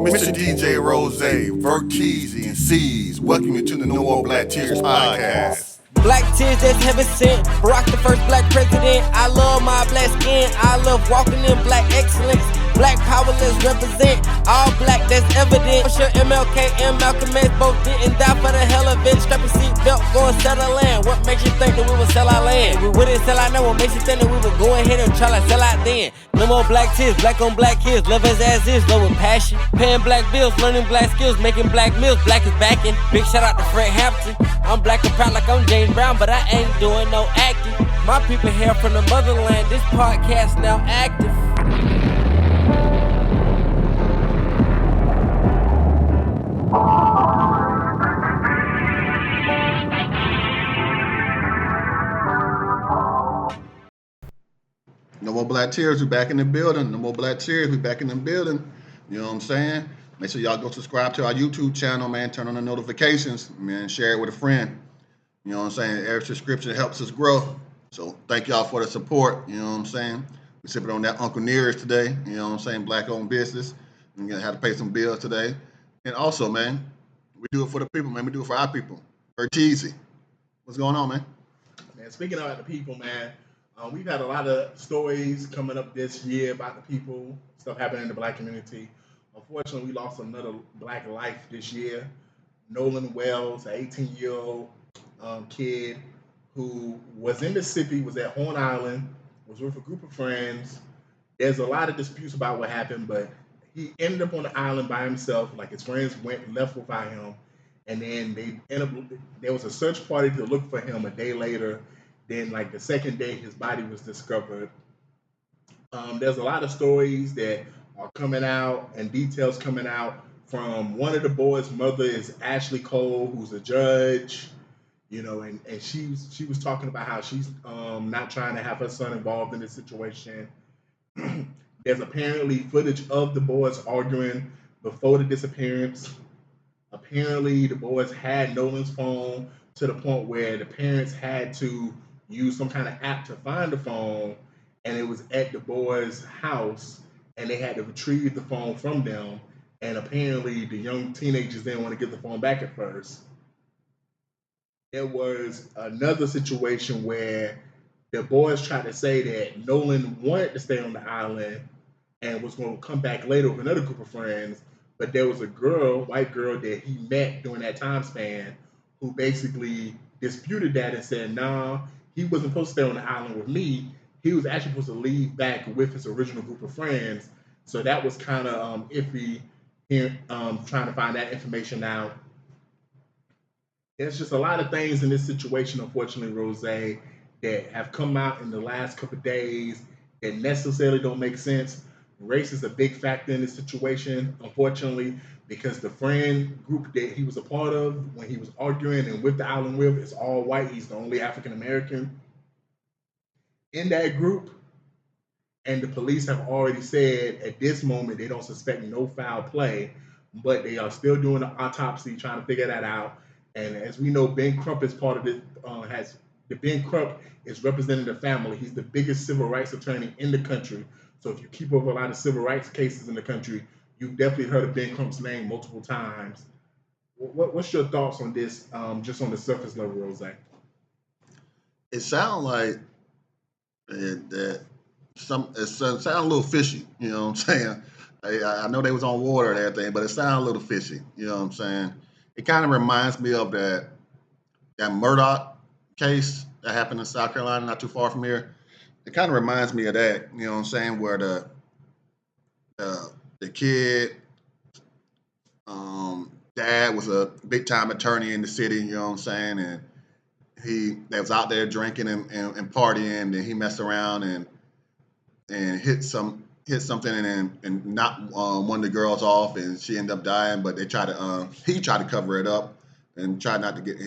Mr. DJ Rose, Verteezy, and C's. Welcome you to the No More Black Tears podcast. Black tears that's heaven sent. Barack the first black president. I love my black skin. I love walking in black excellence. Black power, let's represent. All black, that's evident. I'm sure MLK and Malcolm X both didn't die for the hell of it. Strap a seatbelt, go and settle land. What makes you think that we would sell our land? We wouldn't sell out now. What makes you think that we would go ahead and try to sell out then? No more black tears, black on black kids. Love us as is, love with passion. Paying black bills, learning black skills, making black meals. Black is backing. Big shout out to Fred Hampton. I'm black and proud like I'm James Brown, but I ain't doing no acting. My people here from the motherland. This podcast now active. No More Black Tears, we back in the building. No More Black Tears, we back in the building. You know what I'm saying? Make sure y'all go subscribe to our YouTube channel, man. Turn on the notifications, man. Share it with a friend. You know what I'm saying? Every subscription helps us grow. So thank y'all for the support. You know what I'm saying? We're sipping on that Uncle Nearest today. You know what I'm saying? Black-owned business. We're going to have to pay some bills today. And also, man, we do it for the people, man. We do it for our people. Verteezy. What's going on, man? Man, speaking about the people, man, we've had a lot of stories coming up this year about the people, stuff happening in the black community. Unfortunately, we lost another black life this year. Nolan Wells, an 18-year-old kid who was in Mississippi, was at Horn Island, was with a group of friends. There's a lot of disputes about what happened, but he ended up on the island by himself. Like, his friends left without him, and then there was a search party to look for him a day later. Then, like, the second day, his body was discovered. There's a lot of stories that are coming out and details coming out from one of the boys' mother is Ashley Cole, who's a judge, you know, and she was talking about how she's not trying to have her son involved in this situation. There's apparently footage of the boys arguing before the disappearance. Apparently, the boys had Nolan's phone to the point where the parents had to use some kind of app to find the phone, and it was at the boys' house, and they had to retrieve the phone from them. And apparently, the young teenagers didn't want to give the phone back at first. There was another situation where the boys tried to say that Nolan wanted to stay on the island and was going to come back later with another group of friends, but there was a girl, white girl, that he met during that time span who basically disputed that and said, nah, he wasn't supposed to stay on the island with me. He was actually supposed to leave back with his original group of friends. So that was kind of iffy here, trying to find that information out. There's just a lot of things in this situation, unfortunately, Rose, that have come out in the last couple of days that necessarily don't make sense. Race is a big factor in this situation, unfortunately, because the friend group that he was a part of when he was arguing and with the island with is all white. He's the only African American in that group. And the police have already said at this moment they don't suspect no foul play, but they are still doing an autopsy trying to figure that out. And as we know, Ben Crump is part of it. Ben Crump is representing the family. He's the biggest civil rights attorney in the country. So if you keep up a lot of civil rights cases in the country, you've definitely heard of Ben Crump's name multiple times. What's your thoughts on this, just on the surface level, Rose? It sounds like it sounds a little fishy. You know what I'm saying? I know they was on water and everything, but it sounds a little fishy. You know what I'm saying? It kind of reminds me of that Murdoch case that happened in South Carolina, not too far from here. It kind of reminds me of that, you know what I'm saying, where the kid dad was a big time attorney in the city, you know what I'm saying, and they was out there drinking and partying, and he messed around and hit something and knocked one of the girls off, and she ended up dying. But he tried to cover it up and try not to get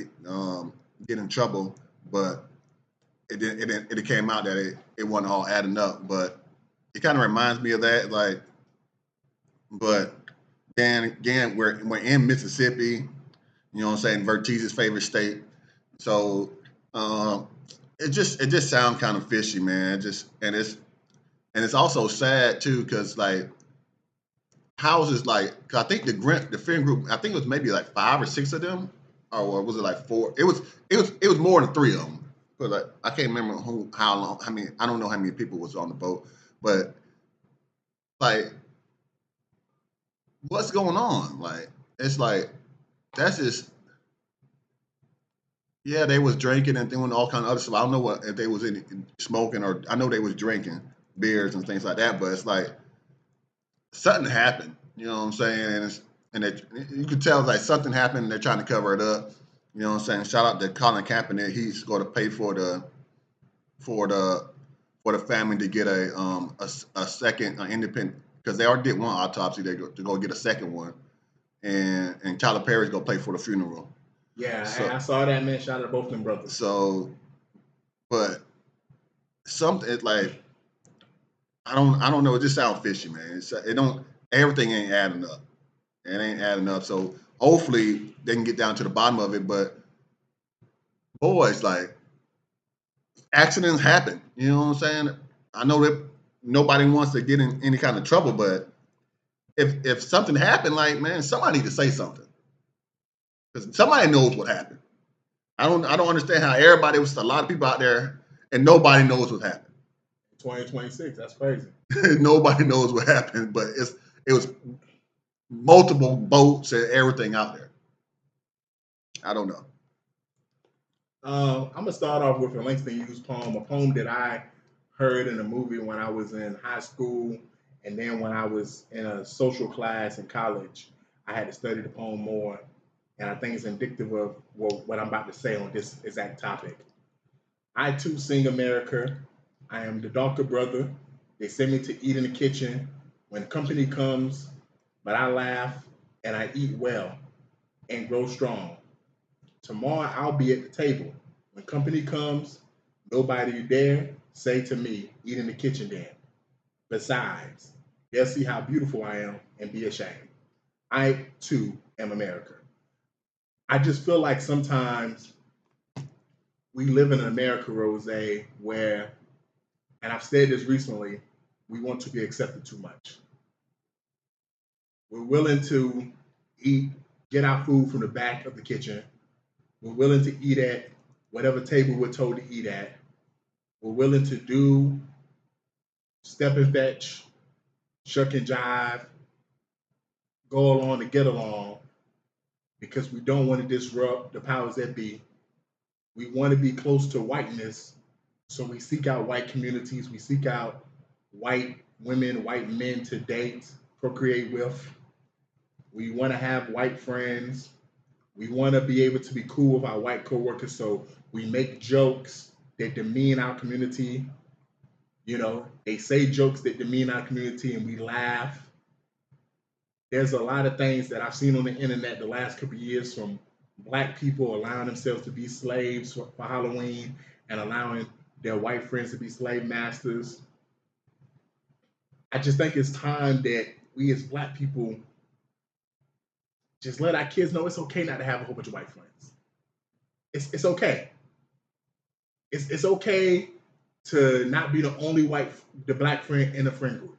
in trouble, but it came out that it wasn't all adding up. But it kind of reminds me of that, like. But then again, we're in Mississippi, you know what I'm saying, Verteezy's favorite state. So it just sounds kind of fishy, man. And it's also sad too, because like houses like, cause I think the friend group, I think it was maybe like 5 or 6 of them, or was it like 4? It was more than 3 of them. But like, I can't remember how long, how many. I don't know how many people was on the boat, but like, what's going on? Like, it's like that's just, yeah, they was drinking and doing all kind of other stuff. I don't know what if they was in smoking, or I know they was drinking beers and things like that, but it's like something happened. You know what I'm saying? And you can tell like something happened. And they're trying to cover it up. You know what I'm saying? Shout out to Colin Kaepernick. He's going to pay for the for the family to get a second independent, because they already did one autopsy. They go to go get a second one, and Tyler Perry's gonna pay for the funeral. Yeah, So I saw that, man. Shout out to both them brothers. so, but something like I don't know. It just sounds fishy, man. It don't everything ain't adding up. It ain't adding up. So hopefully they can get down to the bottom of it. But boys, like accidents happen. You know what I'm saying? I know that nobody wants to get in any kind of trouble, but if something happened, like man, somebody need to say something because somebody knows what happened. I don't understand how everybody was a lot of people out there and nobody knows what happened. 2026, that's crazy. Nobody knows what happened, but it was multiple boats and everything out there. I don't know. I'm gonna start off with a Langston Hughes poem, a poem that I heard in a movie when I was in high school, and then when I was in a social class in college, I had to study the poem more, and I think it's indicative of what I'm about to say on this exact topic. I too sing America. I am the darker brother. They send me to eat in the kitchen when company comes, but I laugh and I eat well and grow strong. Tomorrow I'll be at the table. When company comes, nobody dare say to me, eat in the kitchen then. Besides, they'll see how beautiful I am and be ashamed. I too am America. I just feel like sometimes we live in America, Rose, where, and I've said this recently, we want to be accepted too much. We're willing to eat, get our food from the back of the kitchen. We're willing to eat at whatever table we're told to eat at. We're willing to do step and fetch, shuck and jive, go along to get along because we don't want to disrupt the powers that be. We want to be close to whiteness, so we seek out white communities. We seek out white women, white men to date, procreate with. We want to have white friends. We want to be able to be cool with our white coworkers, so we make jokes that demean our community. You know, they say jokes that demean our community, and we laugh. There's a lot of things that I've seen on the internet the last couple of years from black people allowing themselves to be slaves for Halloween and allowing their white friends to be slave masters. I just think it's time that we as black people just let our kids know it's okay not to have a whole bunch of white friends. It's okay. It's okay to not be the only the black friend in the friend group.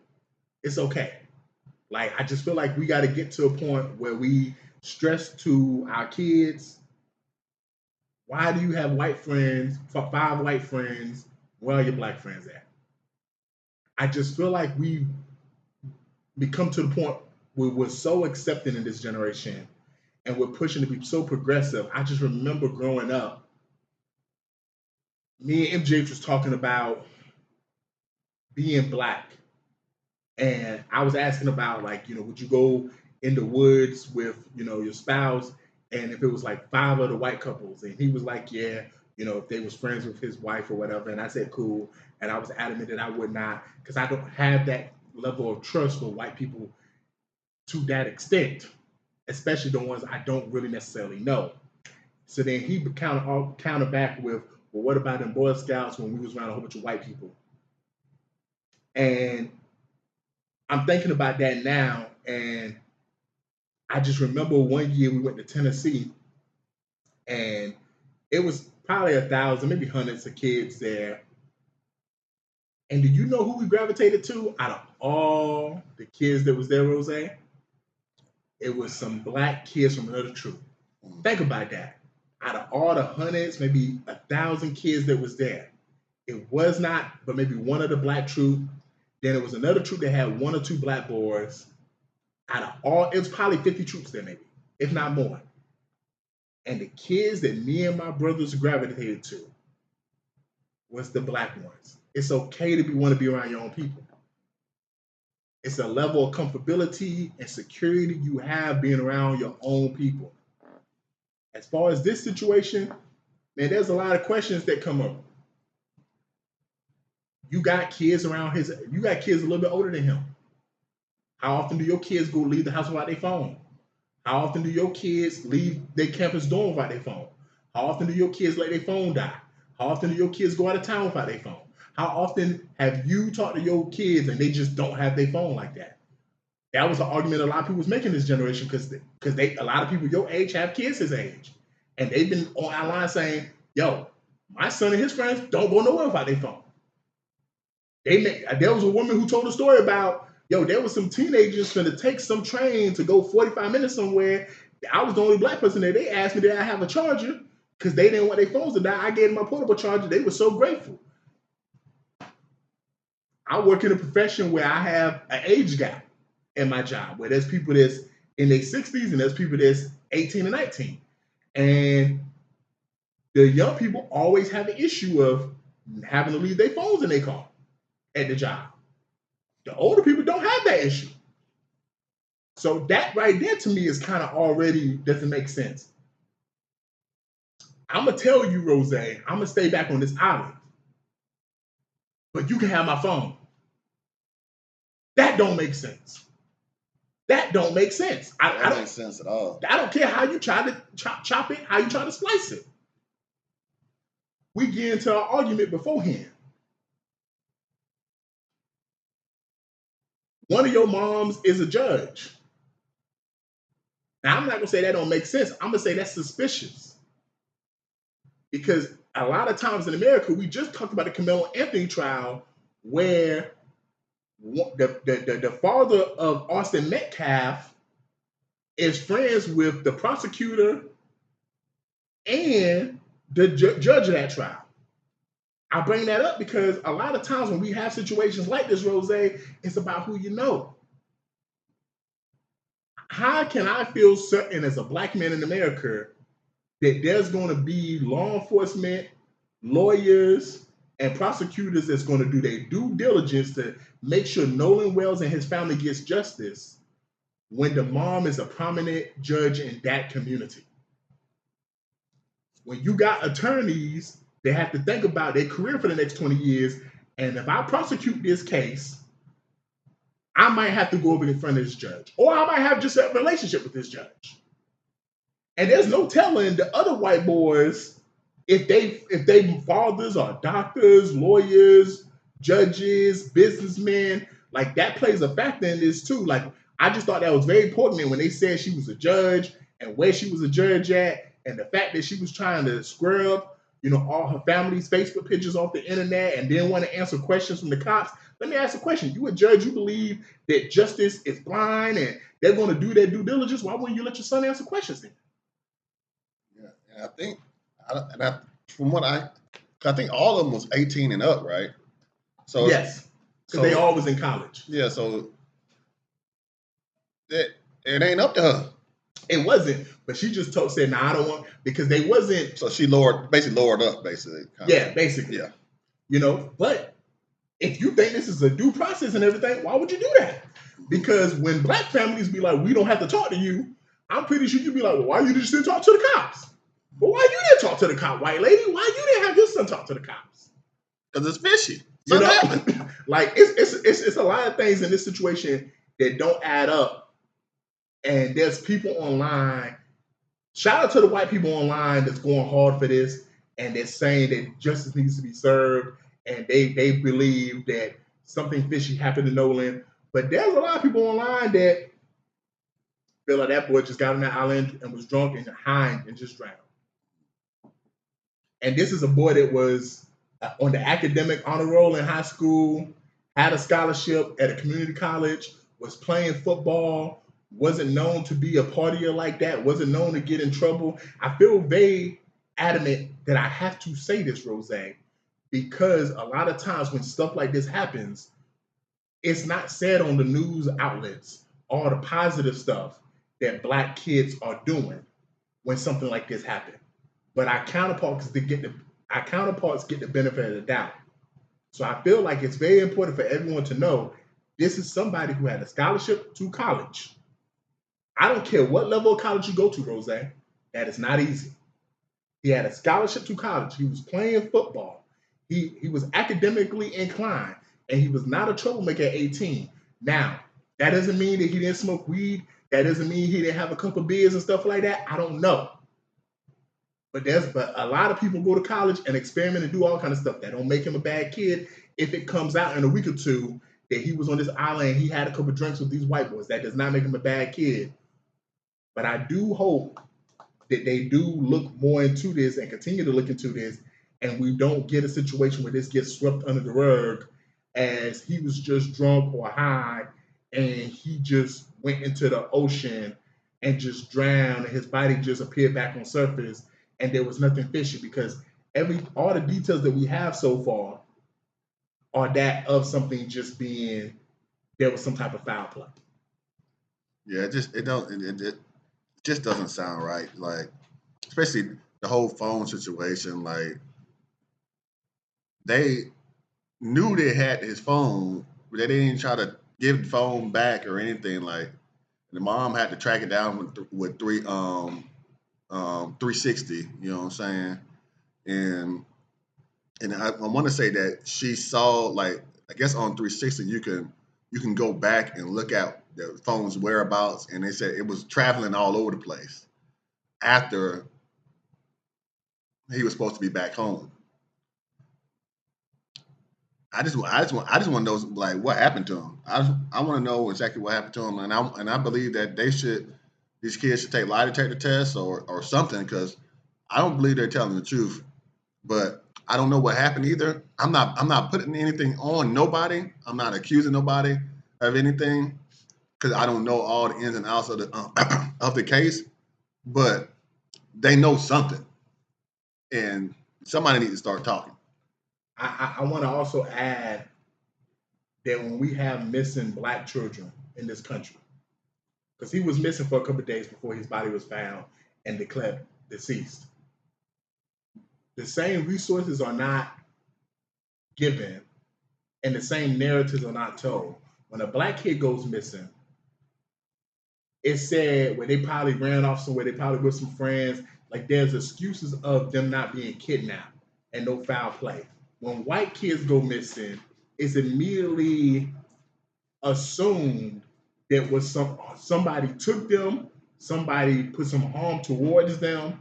It's okay. Like I just feel like we got to get to a point where we stress to our kids, why do you have white friends, 5 white friends, where are your black friends at? I just feel like we become to the point where we're so accepting in this generation and we're pushing to be so progressive. I just remember growing up, me and MJ was talking about being black. And I was asking about like, would you go in the woods with, your spouse? And if it was like 5 other white couples, and he was like, yeah, if they was friends with his wife or whatever. And I said, cool. And I was adamant that I would not, because I don't have that level of trust for white people to that extent, especially the ones I don't really necessarily know. So then he counter back with, well, what about in Boy Scouts when we was around a whole bunch of white people? And I'm thinking about that now, and I just remember one year we went to Tennessee, and it was probably 1,000, maybe hundreds of kids there. And do you know who we gravitated to out of all the kids that was there, Rose? it was some black kids from another troop. Think about that. Out of all the hundreds, maybe 1,000 kids that was there, it was not, but maybe one of the black troop. Then it was another troop that had 1 or 2 black boys. Out of all, it was probably 50 troops there, maybe, if not more. And the kids that me and my brothers gravitated to was the black ones. It's okay to want to be around your own people. It's a level of comfortability and security you have being around your own people. As far as this situation, man, there's a lot of questions that come up. You got kids around you got kids a little bit older than him. How often do your kids leave the house without their phone? How often do your kids leave their campus dorm without their phone? How often do your kids let their phone die? How often do your kids go out of town without their phone? How often have you talked to your kids and they just don't have their phone like that? That was an argument a lot of people was making this generation because a lot of people your age have kids his age. And they've been on our line saying, yo, my son and his friends don't go nowhere without their phone. There was a woman who told a story about, yo, there was some teenagers going to take some train to go 45 minutes somewhere. I was the only black person there. They asked me, did I have a charger? Because they didn't want their phones to die. I gave them my portable charger. They were so grateful. I work in a profession where I have an age gap in my job, where there's people that's in their 60s and there's people that's 18 and 19. And the young people always have an issue of having to leave their phones in their car at the job. The older people don't have that issue. So that right there to me is kind of already doesn't make sense. I'm going to tell you, Rose, I'm going to stay back on this island. But you can have my phone. That don't make sense. That don't make sense. That don't make sense at all. I don't care how you try to chop it, how you try to slice it. We get into our argument beforehand. One of your moms is a judge. Now, I'm not going to say that don't make sense. I'm going to say that's suspicious. Because a lot of times in America, we just talked about the Carmelo Anthony trial where the father of Austin Metcalf is friends with the prosecutor and the judge of that trial. I bring that up because a lot of times when we have situations like this, Rose, it's about who you know. How can I feel certain as a black man in America that there's going to be law enforcement, lawyers, and prosecutors that's going to do their due diligence to make sure Nolan Wells and his family gets justice when the mom is a prominent judge in that community? When you got attorneys, they have to think about their career for the next 20 years. And if I prosecute this case, I might have to go over in front of this judge. Or I might have just a relationship with this judge. And there's no telling the other white boys if they fathers are doctors, lawyers, judges, businessmen. Like that plays a factor in this too. Like I just thought that was very important when they said she was a judge and where she was a judge at, and the fact that she was trying to scrub, all her family's Facebook pictures off the internet and didn't want to answer questions from the cops. Let me ask a question. You a judge, you believe that justice is blind and they're going to do their due diligence. Why wouldn't you let your son answer questions then? Yeah, and I think, I think all of them was 18 and up, right? So yes, because they all was in college. Yeah, so it ain't up to her. It wasn't, but she just said, "Nah, I don't want," because they wasn't. So she lowered up, basically. Yeah, basically. Yeah. But if you think this is a due process and everything, why would you do that? Because when black families be like, "We don't have to talk to you," I'm pretty sure you'd be like, "Well, why you just didn't talk to the cops?" Well, why you didn't talk to the cop, white lady? Why you didn't have your son talk to the cops? Because it's fishy. Like it's a lot of things in this situation that don't add up. And there's people online. Shout out to the white people online that's going hard for this, and they're saying that justice needs to be served, and they believe that something fishy happened to Nolan. But there's a lot of people online that feel like that boy just got on that island and was drunk and high and just drowned. And this is a boy that was on the academic honor roll in high school, had a scholarship at a community college, was playing football, wasn't known to be a partier like that, wasn't known to get in trouble. I feel very adamant that I have to say this, Rose, because a lot of times when stuff like this happens, it's not said on the news outlets all the positive stuff that black kids are doing when something like this happens. But our counterparts get the benefit of the doubt. So I feel like it's very important for everyone to know this is somebody who had a scholarship to college. I don't care what level of college you go to, Rose. That is not easy. He had a scholarship to college. He was playing football. He was academically inclined, and he was not a troublemaker at 18. Now, that doesn't mean that he didn't smoke weed. That doesn't mean he didn't have a couple beers and stuff like that. I don't know. But a lot of people go to college and experiment and do all kind of stuff. That don't make him a bad kid if it comes out in a week or two that he was on this island and he had a couple drinks with these white boys. That does not make him a bad kid. But I do hope that they do look more into this and continue to look into this, and we don't get a situation where this gets swept under the rug as he was just drunk or high and he just went into the ocean and just drowned and his body just appeared back on surface and there was nothing fishy, because all the details that we have so far are that of something just being there was some type of foul play. Yeah, it just doesn't sound right. Like, especially the whole phone situation. Like, they knew they had his phone, but they didn't try to give the phone back or anything. Like, the mom had to track it down with 360. You know what I'm saying? And I want to say that she saw, like, I guess on 360 you can go back and look at the phone's whereabouts, and they said it was traveling all over the place after he was supposed to be back home. I just want to know, like, what happened to him. I want to know exactly what happened to him, and I believe that these kids should take lie detector tests or something, because I don't believe they're telling the truth. But I don't know what happened either. I'm not putting anything on nobody. I'm not accusing nobody of anything, because I don't know all the ins and outs of the of the case. But they know something, and somebody needs to start talking. I want to also add that when we have missing black children in this country, because he was missing for a couple of days before his body was found and declared deceased, the same resources are not given and the same narratives are not told. When a black kid goes missing, it's said where they probably ran off somewhere, they probably with some friends, like there's excuses of them not being kidnapped and no foul play. When white kids go missing, it's immediately assumed that was somebody took them, somebody put some harm towards them,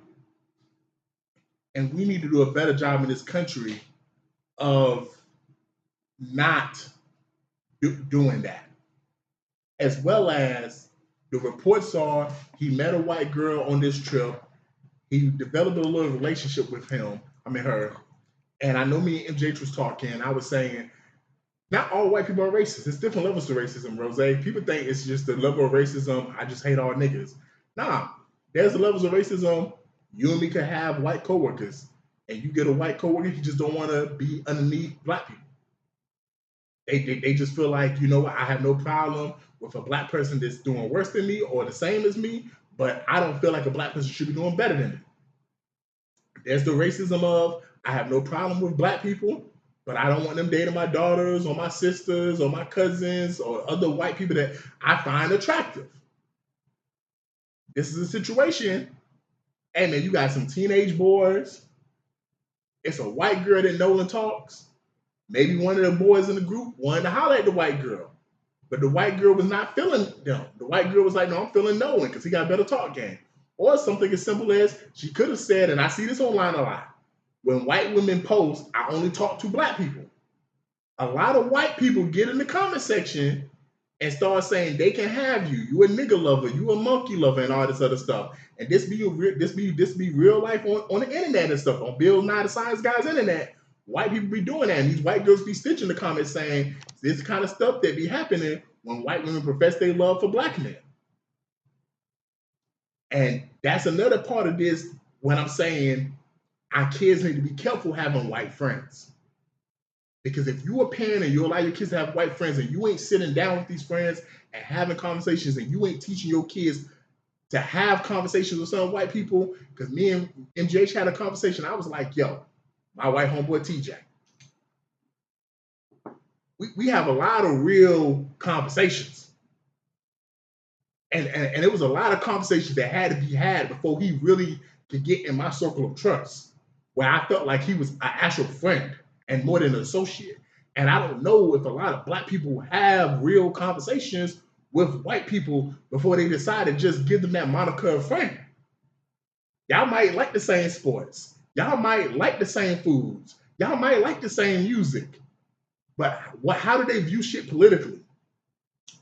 and we need to do a better job in this country of not doing that. As well as the reports are, he met a white girl on this trip. He developed a little relationship with her. And I know me and MJ was talking. I was saying, not all white people are racist. It's different levels of racism, Rose. People think it's just the level of racism. I just hate all niggas. Nah, there's the levels of racism. You and me could have white coworkers, and you get a white coworker, you just don't want to be underneath black people. They just feel like, you know what, I have no problem with a black person that's doing worse than me or the same as me, but I don't feel like a black person should be doing better than me. There's the racism of, I have no problem with black people, but I don't want them dating my daughters or my sisters or my cousins or other white people that I find attractive. This is a situation, and then you got some teenage boys. It's a white girl that Nolan talks. Maybe one of the boys in the group wanted to holler at the white girl, but the white girl was not feeling them. The white girl was like, no, I'm feeling Nolan because he got a better talk game. Or something as simple as she could have said, and I see this online a lot, when white women post, I only talk to black people. A lot of white people get in the comment section and start saying they can have you. You a nigga lover, you a monkey lover, and all this other stuff. And this be real life on the internet and stuff. On Bill Nye the Science Guy's internet, white people be doing that. And these white girls be stitching the comments saying this kind of stuff that be happening when white women profess their love for black men. And that's another part of this when I'm saying our kids need to be careful having white friends. Because if you a parent and you allow your kids to have white friends and you ain't sitting down with these friends and having conversations and you ain't teaching your kids to have conversations with some white people, because me and MJH had a conversation, I was like, yo, my white homeboy TJ, we have a lot of real conversations. And it was a lot of conversations that had to be had before he really could get in my circle of trust, where I felt like he was an actual friend and more than an associate. And I don't know if a lot of black people have real conversations with white people before they decide to just give them that moniker of friend. Y'all might like the same sports. Y'all might like the same foods. Y'all might like the same music. But how do they view shit politically?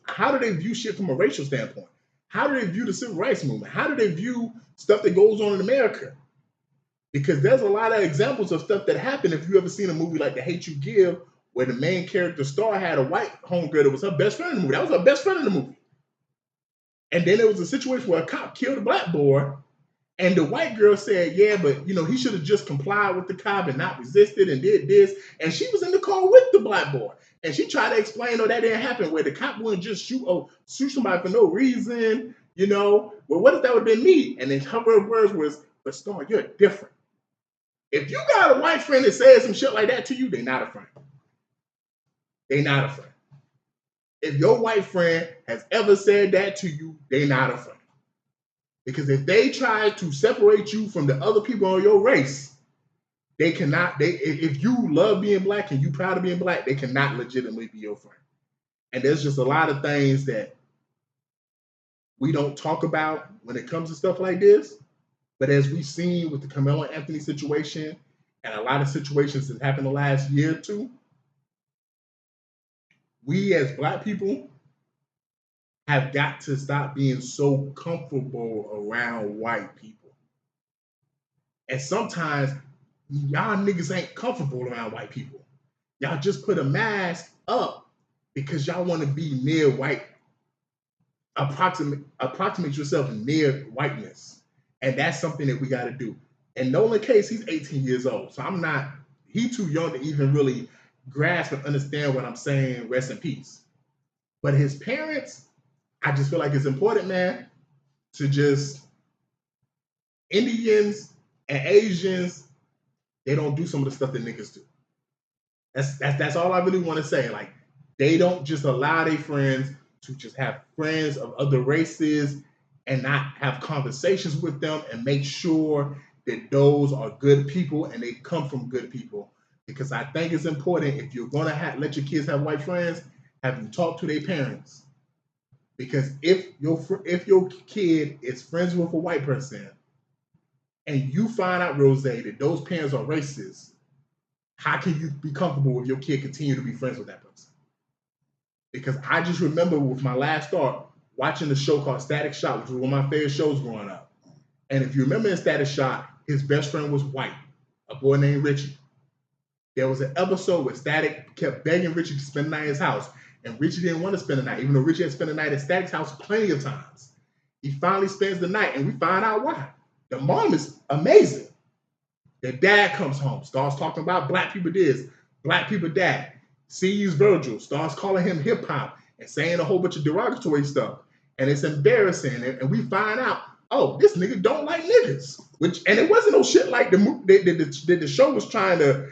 How do they view shit from a racial standpoint? How do they view the civil rights movement? How do they view stuff that goes on in America? Because there's a lot of examples of stuff that happened. If you ever seen a movie like The Hate You Give, where the main character Star had a white homegirl that was her best friend in the movie. That was her best friend in the movie. And then there was a situation where a cop killed a black boy, and the white girl said, yeah, but he should have just complied with the cop and not resisted and did this. And she was in the car with the black boy. And she tried to explain, that didn't happen, where the cop wouldn't just shoot somebody for no reason, Well, what if that would have been me? And then her words was, but Star, you're different. If you got a white friend that says some shit like that to you, they're not a friend. They're not a friend. If your white friend has ever said that to you, they're not a friend. Because if they try to separate you from the other people on your race, they cannot. If you love being black and you proud of being black, they cannot legitimately be your friend. And there's just a lot of things that we don't talk about when it comes to stuff like this. But as we've seen with the Carmelo Anthony situation and a lot of situations that happened the last year or two, we as black people have got to stop being so comfortable around white people. And sometimes y'all niggas ain't comfortable around white people. Y'all just put a mask up because y'all want to be near white, approximate yourself near whiteness. And that's something that we got to do. In Nolan's case, he's 18 years old. So he's too young to even really grasp and understand what I'm saying, rest in peace. But his parents, I just feel like it's important, man, to just, Indians and Asians, they don't do some of the stuff that niggas do. That's all I really want to say. Like, they don't just allow their friends to just have friends of other races and not have conversations with them and make sure that those are good people and they come from good people. Because I think it's important, if you're going to let your kids have white friends, have them talk to their parents. Because if your kid is friends with a white person and you find out, Rose, that those parents are racist, how can you be comfortable with your kid continue to be friends with that person? Because I just remember with my last start, watching the show called Static Shock, which was one of my favorite shows growing up. And if you remember in Static Shock, his best friend was white, a boy named Richie. There was an episode where Static kept begging Richie to spend the night in his house, and Richie didn't want to spend the night, even though Richie had spent the night at Static's house plenty of times. He finally spends the night, and we find out why. The mom is amazing. The dad comes home, starts talking about black people this, black people that, sees Virgil, starts calling him hip-hop, and saying a whole bunch of derogatory stuff. And it's embarrassing. And we find out, oh, this nigga don't like niggas. And it wasn't no shit like the show was trying to,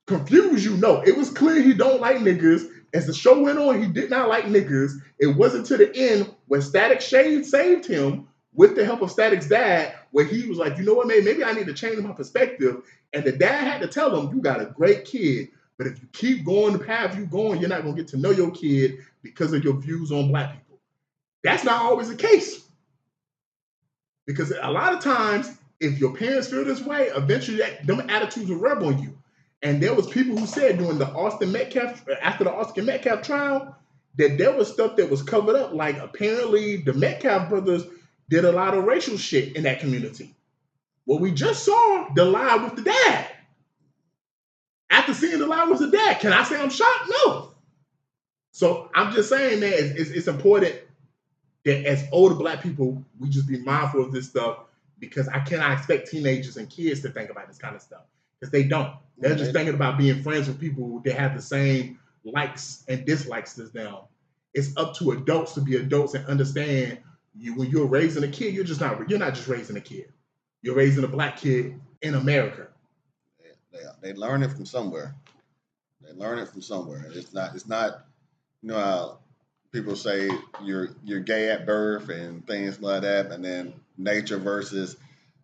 confuse you. No, it was clear he don't like niggas. As the show went on, he did not like niggas. It wasn't to the end when Static saved him with the help of Static's dad, where he was like, you know what, man, maybe I need to change my perspective. And the dad had to tell him, you got a great kid, but if you keep going the path you're going, you're not going to get to know your kid because of your views on black people. That's not always the case. Because a lot of times, if your parents feel this way, eventually them attitudes will rub on you. And there was people who said after the Austin Metcalf trial, that there was stuff that was covered up. Like, apparently the Metcalf brothers did a lot of racial shit in that community. Well, we just saw the live with the dad. After seeing the live with the dad, can I say I'm shocked? No. So I'm just saying, man, it's important that as older black people, we just be mindful of this stuff because I cannot expect teenagers and kids to think about this kind of stuff because they don't. They're just thinking about being friends with people that have the same likes and dislikes as them. It's up to adults to be adults and understand you when you're raising a kid, you're not just raising a kid. You're raising a black kid in America. They learn it from somewhere. They learn it from somewhere. It's not you know how people say you're gay at birth and things like that, and then nature versus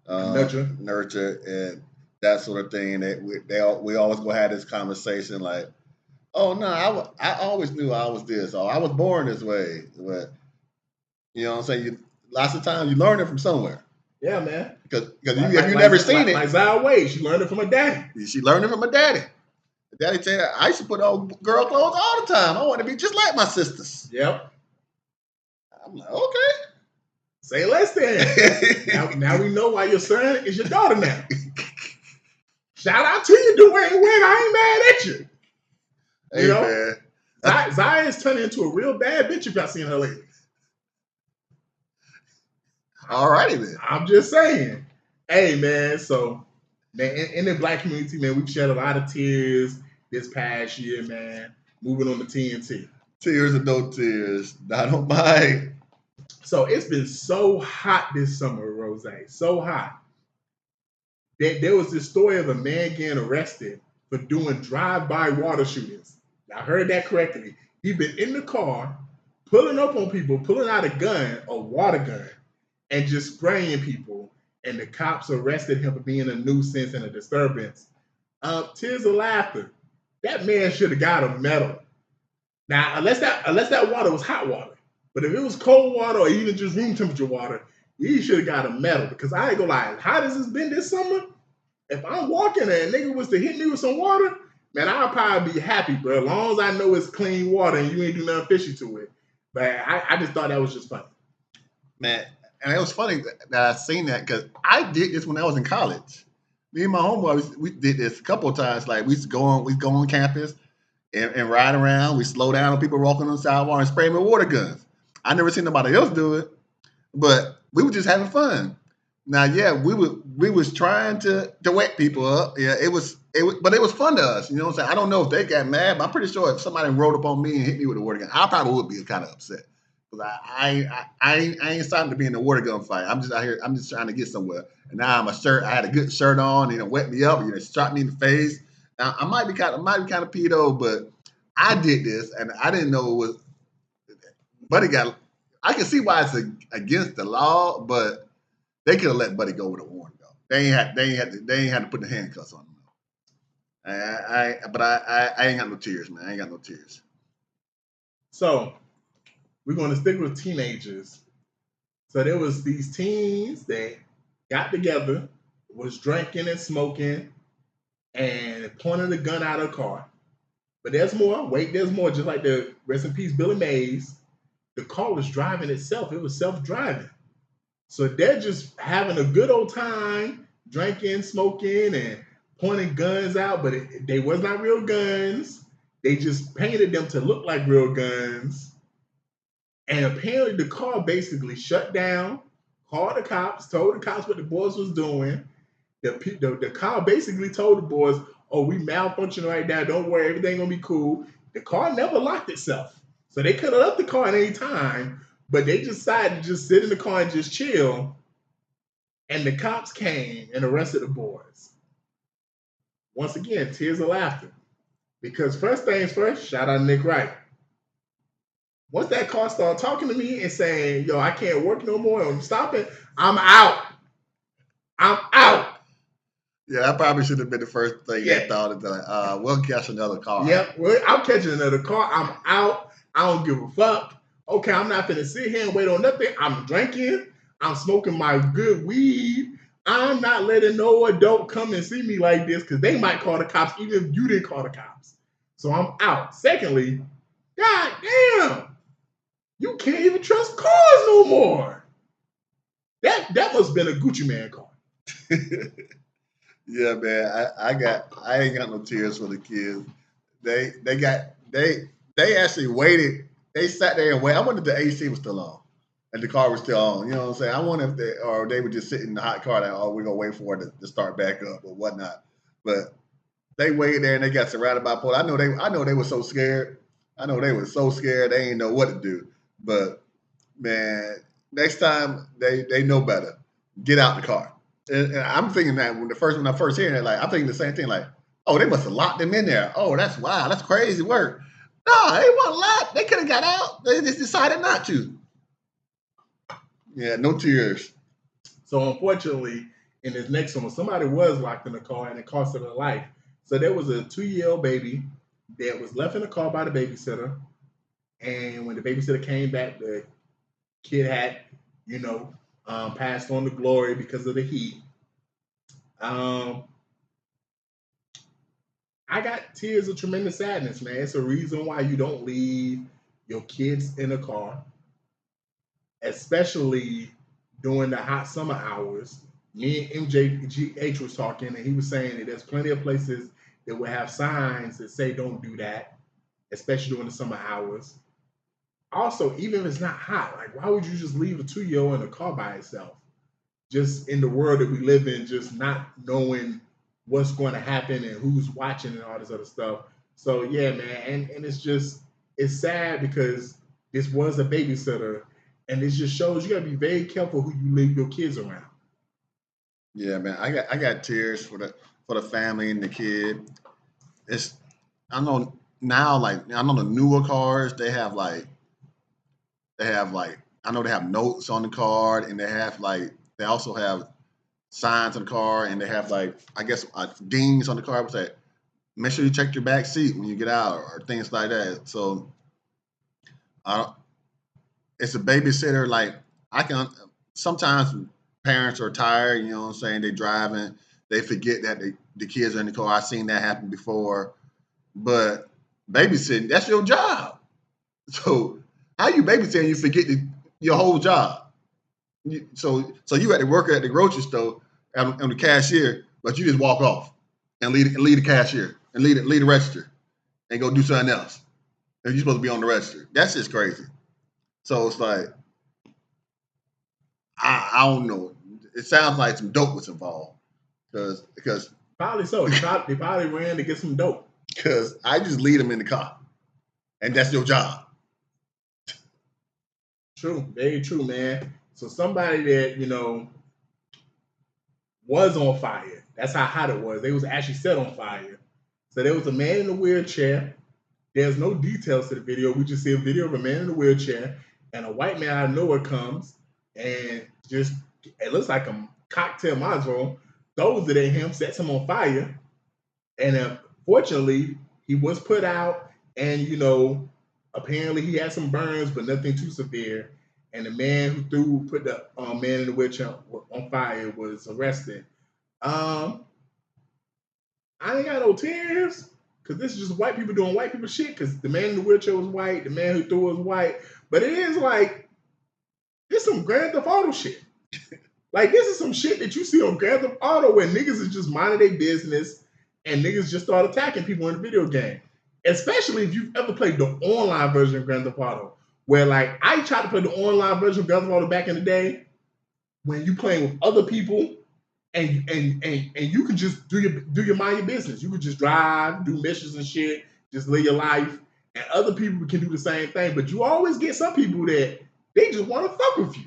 nurture and that sort of thing. That we always go have this conversation like, oh no, I always knew I was this, or I was born this way. But you know what I'm saying? Lots of times you learn it from somewhere. Yeah, man. Because if you never seen it. Like Zaya Wade, she learned it from her daddy. She learned it from her daddy. Daddy said, I used to put on girl clothes all the time. I want to be just like my sisters. Yep. I'm like, okay. Say less then. now we know why your son is your daughter now. Shout out to you, Dwayne Wade. I ain't mad at you. Hey, you know? Man. Zaya is turning into a real bad bitch if y'all seen her lately. All righty then. I'm just saying. Hey, man, so man, in the black community, man, we've shed a lot of tears this past year, man. Moving on to TNT. Tears or no tears. I don't mind. So it's been so hot this summer, Rose. So hot. There was this story of a man getting arrested for doing drive-by water shootings. I heard that correctly. He'd been in the car, pulling up on people, pulling out a water gun, and just spraying people. And the cops arrested him for being a nuisance and a disturbance. Tears of laughter. That man should have got a medal. Now, unless that water was hot water. But if it was cold water or even just room temperature water, he should have got a medal. Because I ain't gonna lie, as hot as it's been this summer, if I'm walking and a nigga was to hit me with some water, man, I'll probably be happy, bro. As long as I know it's clean water and you ain't do nothing fishy to it. But I just thought that was just funny. Man, and it was funny that I seen that because I did this when I was in college. Me and my homeboy, we did this a couple of times. Like we go on campus and ride around. We slow down on people walking on the sidewalk and spray them with water guns. I never seen nobody else do it, but we were just having fun. Now, yeah, we was trying to wet people up. Yeah, but it was fun to us. You know what I'm saying? I don't know if they got mad, but I'm pretty sure if somebody rolled up on me and hit me with a water gun, I probably would be kind of upset. Because I ain't starting to be in a water gun fight. I'm just out here. I'm just trying to get somewhere. And now I had a good shirt on. Wet me up. Shot me in the face. Now I might be kind of pedo, but I did this and I didn't know it was. Buddy I can see why it's against the law, but they could have let Buddy go with a warning though. They ain't had to put the handcuffs on him. I ain't got no tears, man. I ain't got no tears. So we're going to stick with teenagers. So there was these teens that got together, was drinking and smoking, and pointed a gun out of a car. But there's more. Wait, there's more. Just like the rest in peace Billy Mays, the car was driving itself. It was self-driving. So they're just having a good old time, drinking, smoking, and pointing guns out. But they was not real guns. They just painted them to look like real guns. And apparently the car basically shut down, called the cops, told the cops what the boys was doing. The car basically told the boys, oh, we malfunctioning right now. Don't worry, everything gonna be cool. The car never locked itself. So they could have left the car at any time, but they decided to just sit in the car and just chill. And the cops came and arrested the boys. Once again, tears of laughter. Because first things first, shout out Nick Wright. Once that car started talking to me and saying, yo, I can't work no more, I'm stopping, I'm out. I'm out. Yeah, that probably should have been the first thing they thought. It's like, we'll catch another car. Yep, I'm catching another car. I'm out. I don't give a fuck. Okay, I'm not going to sit here and wait on nothing. I'm drinking. I'm smoking my good weed. I'm not letting no adult come and see me like this because they might call the cops even if you didn't call the cops. So I'm out. Secondly, god damn, you can't even trust cars no more. That must have been a Gucci Man car. Yeah, man. I ain't got no tears for the kids. They actually waited. They sat there and waited. I wondered if the AC was still on. and the car was still on. You know what I'm saying? I wonder if they would just sit in the hot car like, oh, we're gonna wait for it to start back up or whatnot. But they waited there and they got surrounded by police. I know they were so scared. I know they were so scared they didn't know what to do. But man, next time they know better. Get out the car. And I'm thinking that when I first hearing it, like I'm thinking the same thing, like, oh, they must have locked them in there. Oh, that's wow, that's crazy work. No, they weren't locked. They could have got out. They just decided not to. Yeah, no tears. So unfortunately, in this next one, somebody was locked in the car and it cost them their life. So there was a 2-year-old baby that was left in the car by the babysitter. And when the babysitter came back, the kid had, passed on to glory because of the heat. I got tears of tremendous sadness, man. It's a reason why you don't leave your kids in a car, especially during the hot summer hours. Me and MJGH was talking, and he was saying that there's plenty of places that will have signs that say don't do that, especially during the summer hours. Also, even if it's not hot, like why would you just leave a 2-year-old in a car by itself? Just in the world that we live in, just not knowing what's going to happen and who's watching and all this other stuff. So yeah, man, and it's sad because this was a babysitter, and this just shows you gotta be very careful who you leave your kids around. Yeah, man, I got tears for the family and the kid. It's I know now, like I know the newer cars I know they have notes on the card, and they also have signs on the car, and they have like I guess dings on the car. What's that? Make sure you check your back seat when you get out, or things like that. So, I it's a babysitter. Like I can sometimes parents are tired. You know what I'm saying? They driving, they forget that the kids are in the car. I've seen that happen before. But babysitting, that's your job. So how you babysitting? You forget your whole job. So you had to work at the grocery store on the cashier, but you just walk off and leave the cashier and leave the register and go do something else. And you're supposed to be on the register. That's just crazy. So it's like I don't know. It sounds like some dope was involved because Probably so. They probably ran to get some dope. because I just leave them in the car, and that's your job. True, very true, man. So somebody that was on fire. That's how hot it was. They was actually set on fire. So there was a man in a wheelchair. There's no details to the video. We just see a video of a man in a wheelchair, and a white man out of nowhere comes and just it looks like a cocktail Molotov, throws it at him, sets him on fire, and fortunately he was put out, and apparently he had some burns, but nothing too severe. And the man who put the man in the wheelchair on fire was arrested. Um, I ain't got no tears because this is just white people doing white people shit. Because the man in the wheelchair was white, the man who threw was white, but it is like this some Grand Theft Auto shit. Like this is some shit that you see on Grand Theft Auto where niggas is just minding their business and niggas just start attacking people in the video game. Especially if you've ever played the online version of Grand Theft Auto, where like I tried to play the online version of Grand Theft Auto back in the day, when you playing with other people and you could just do your mind your business. You could just drive, do missions and shit, just live your life, and other people can do the same thing. But you always get some people that they just want to fuck with you.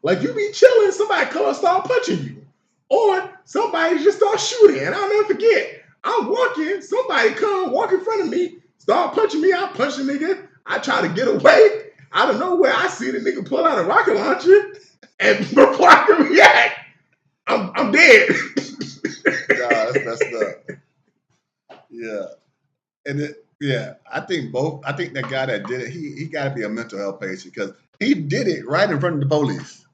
Like you be chilling, somebody come and start punching you, or somebody just start shooting. And I'll never forget. I'm walking, somebody come walk in front of me, start punching me. I punch the nigga. I try to get away. Out of nowhere, I see the nigga pull out a rocket launcher, and before I can react, I'm dead. Nah, that's messed up. Yeah, I think that guy that did it, he got to be a mental health patient because he did it right in front of the police.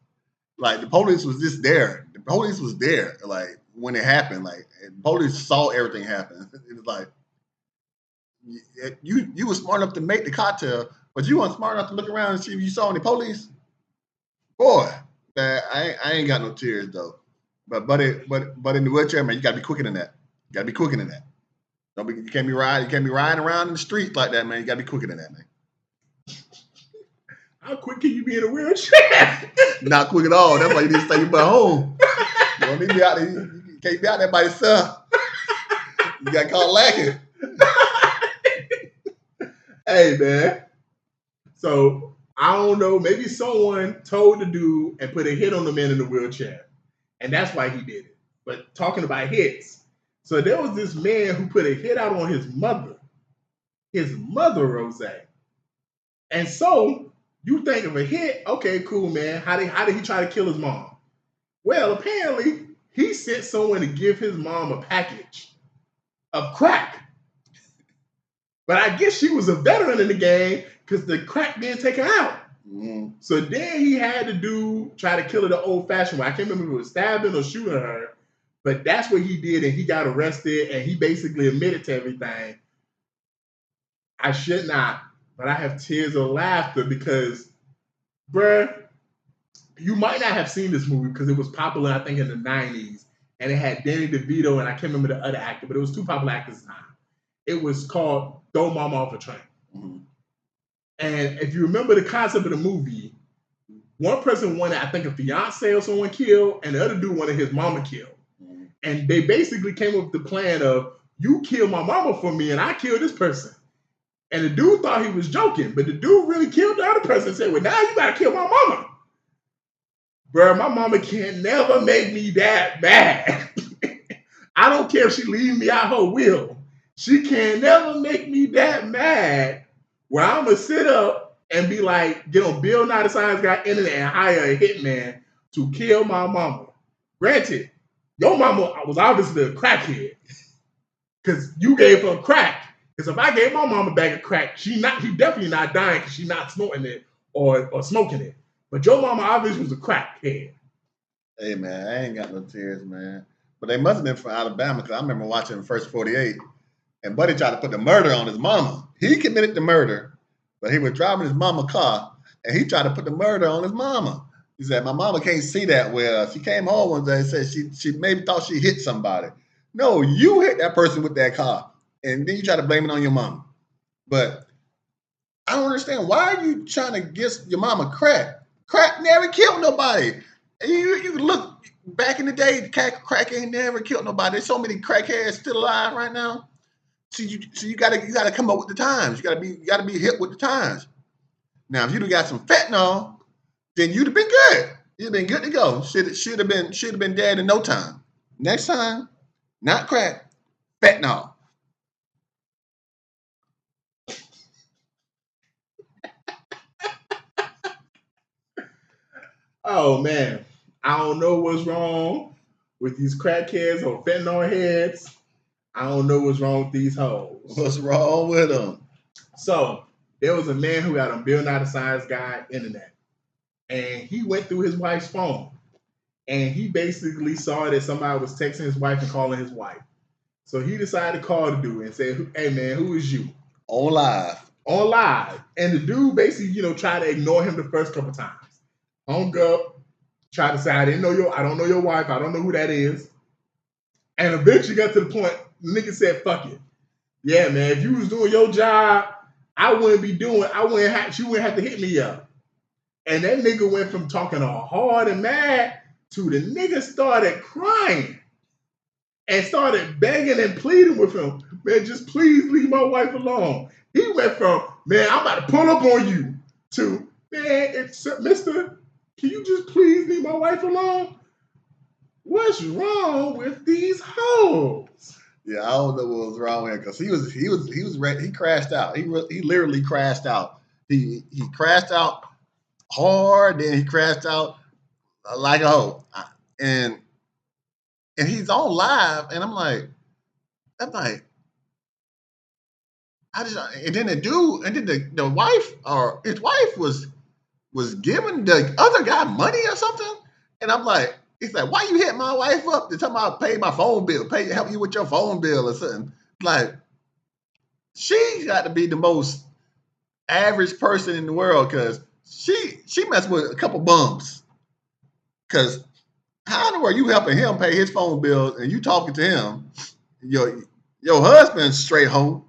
Like the police was just there. The police was there. Like when it happened, like the police saw everything happen. It was like you were smart enough to make the cocktail, but you weren't smart enough to look around and see if you saw any police. Boy, man, I ain't got no tears though. But in the wheelchair, man, you gotta be quicker than that. You gotta be quicker than that. You can't be riding around in the street like that, man. You gotta be quicker than that, man. How quick can you be in a wheelchair? Not quick at all. That's why you need to stay your butt home. You don't need to be out there. You can't be out there by yourself. You got caught lacking. Hey, man. So, I don't know. Maybe someone told the dude and put a hit on the man in the wheelchair. And that's why he did it. But talking about hits. So, there was this man who put a hit out on his mother. His mother, Rose. And so, you think of a hit. Okay, cool, man. How did he try to kill his mom? Well, apparently, he sent someone to give his mom a package of crack. But I guess she was a veteran in the game because the crack didn't take her out. Mm. So then he had to try to kill her the old-fashioned way. I can't remember if it was stabbing or shooting her, but that's what he did, and he got arrested, and he basically admitted to everything. I should not, but I have tears of laughter because, bruh, you might not have seen this movie because it was popular, I think, in the 90s, and it had Danny DeVito, and I can't remember the other actor, but it was two popular actors at the time. It was called Throw Mama Off a Train. Mm-hmm. And if you remember the concept of the movie, one person wanted, I think, a fiance or someone killed, and the other dude wanted his mama killed. Mm-hmm. And they basically came up with the plan of, you kill my mama for me, and I kill this person. And the dude thought he was joking, but the dude really killed the other person and said, well, now you gotta kill my mama. Bro, my mama can never make me that mad. I don't care if she leaves me out her will. She can never make me that mad where I'm going to sit up and be like, get on Bill Nye the Science Guy internet and hire a hitman to kill my mama. Granted, your mama was obviously a crackhead because you gave her crack. Because if I gave my mama a bag of crack, he definitely not dying because she's not snorting it or smoking it. But your mama obviously was a crackhead. Hey, man, I ain't got no tears, man. But they must have been from Alabama because I remember watching First 48. And Buddy tried to put the murder on his mama. He committed the murder, but he was driving his mama's car, and he tried to put the murder on his mama. He said, my mama can't see that well. She came home one day and said she maybe thought she hit somebody. No, you hit that person with that car, and then you try to blame it on your mama. But I don't understand. Why are you trying to get your mama crack? Crack never killed nobody. You look back in the day, crack ain't never killed nobody. There's so many crackheads still alive right now. So you gotta come up with the times. You gotta be hip with the times. Now, if you'd have got some fentanyl, then you'd have been good. You'd have been good to go. Should have been dead in no time. Next time, not crack, fentanyl. Oh man, I don't know what's wrong with these crackheads or fentanyl heads. I don't know what's wrong with these hoes. What's wrong with them? So, there was a man who got on Bill Nye the Science Guy internet. And he went through his wife's phone. And he basically saw that somebody was texting his wife and calling his wife. So, he decided to call the dude and say, hey man, who is you? On live. On live. And the dude basically, tried to ignore him the first couple times. Hung up, tried to say, I don't know your wife. I don't know who that is. And eventually got to the point, the nigga said, fuck it. Yeah, man, if you was doing your job, she wouldn't have to hit me up. And that nigga went from talking all hard and mad to the nigga started crying and started begging and pleading with him. Man, just please leave my wife alone. He went from, man, I'm about to pull up on you to, man, mister, can you just please leave my wife alone? What's wrong with these hoes? Yeah, I don't know what was wrong with him because he was ready. He crashed out. He literally crashed out. He crashed out hard, then he crashed out like a hoe. And he's on live, and I'm like, and then the wife or his wife was giving the other guy money or something, and I'm like. He's like, why you hit my wife up to tell me I'll pay my phone bill, help you with your phone bill or something? Like, she got to be the most average person in the world because she messed with a couple bums. Because how in the world you helping him pay his phone bill and you talking to him, your husband's straight home,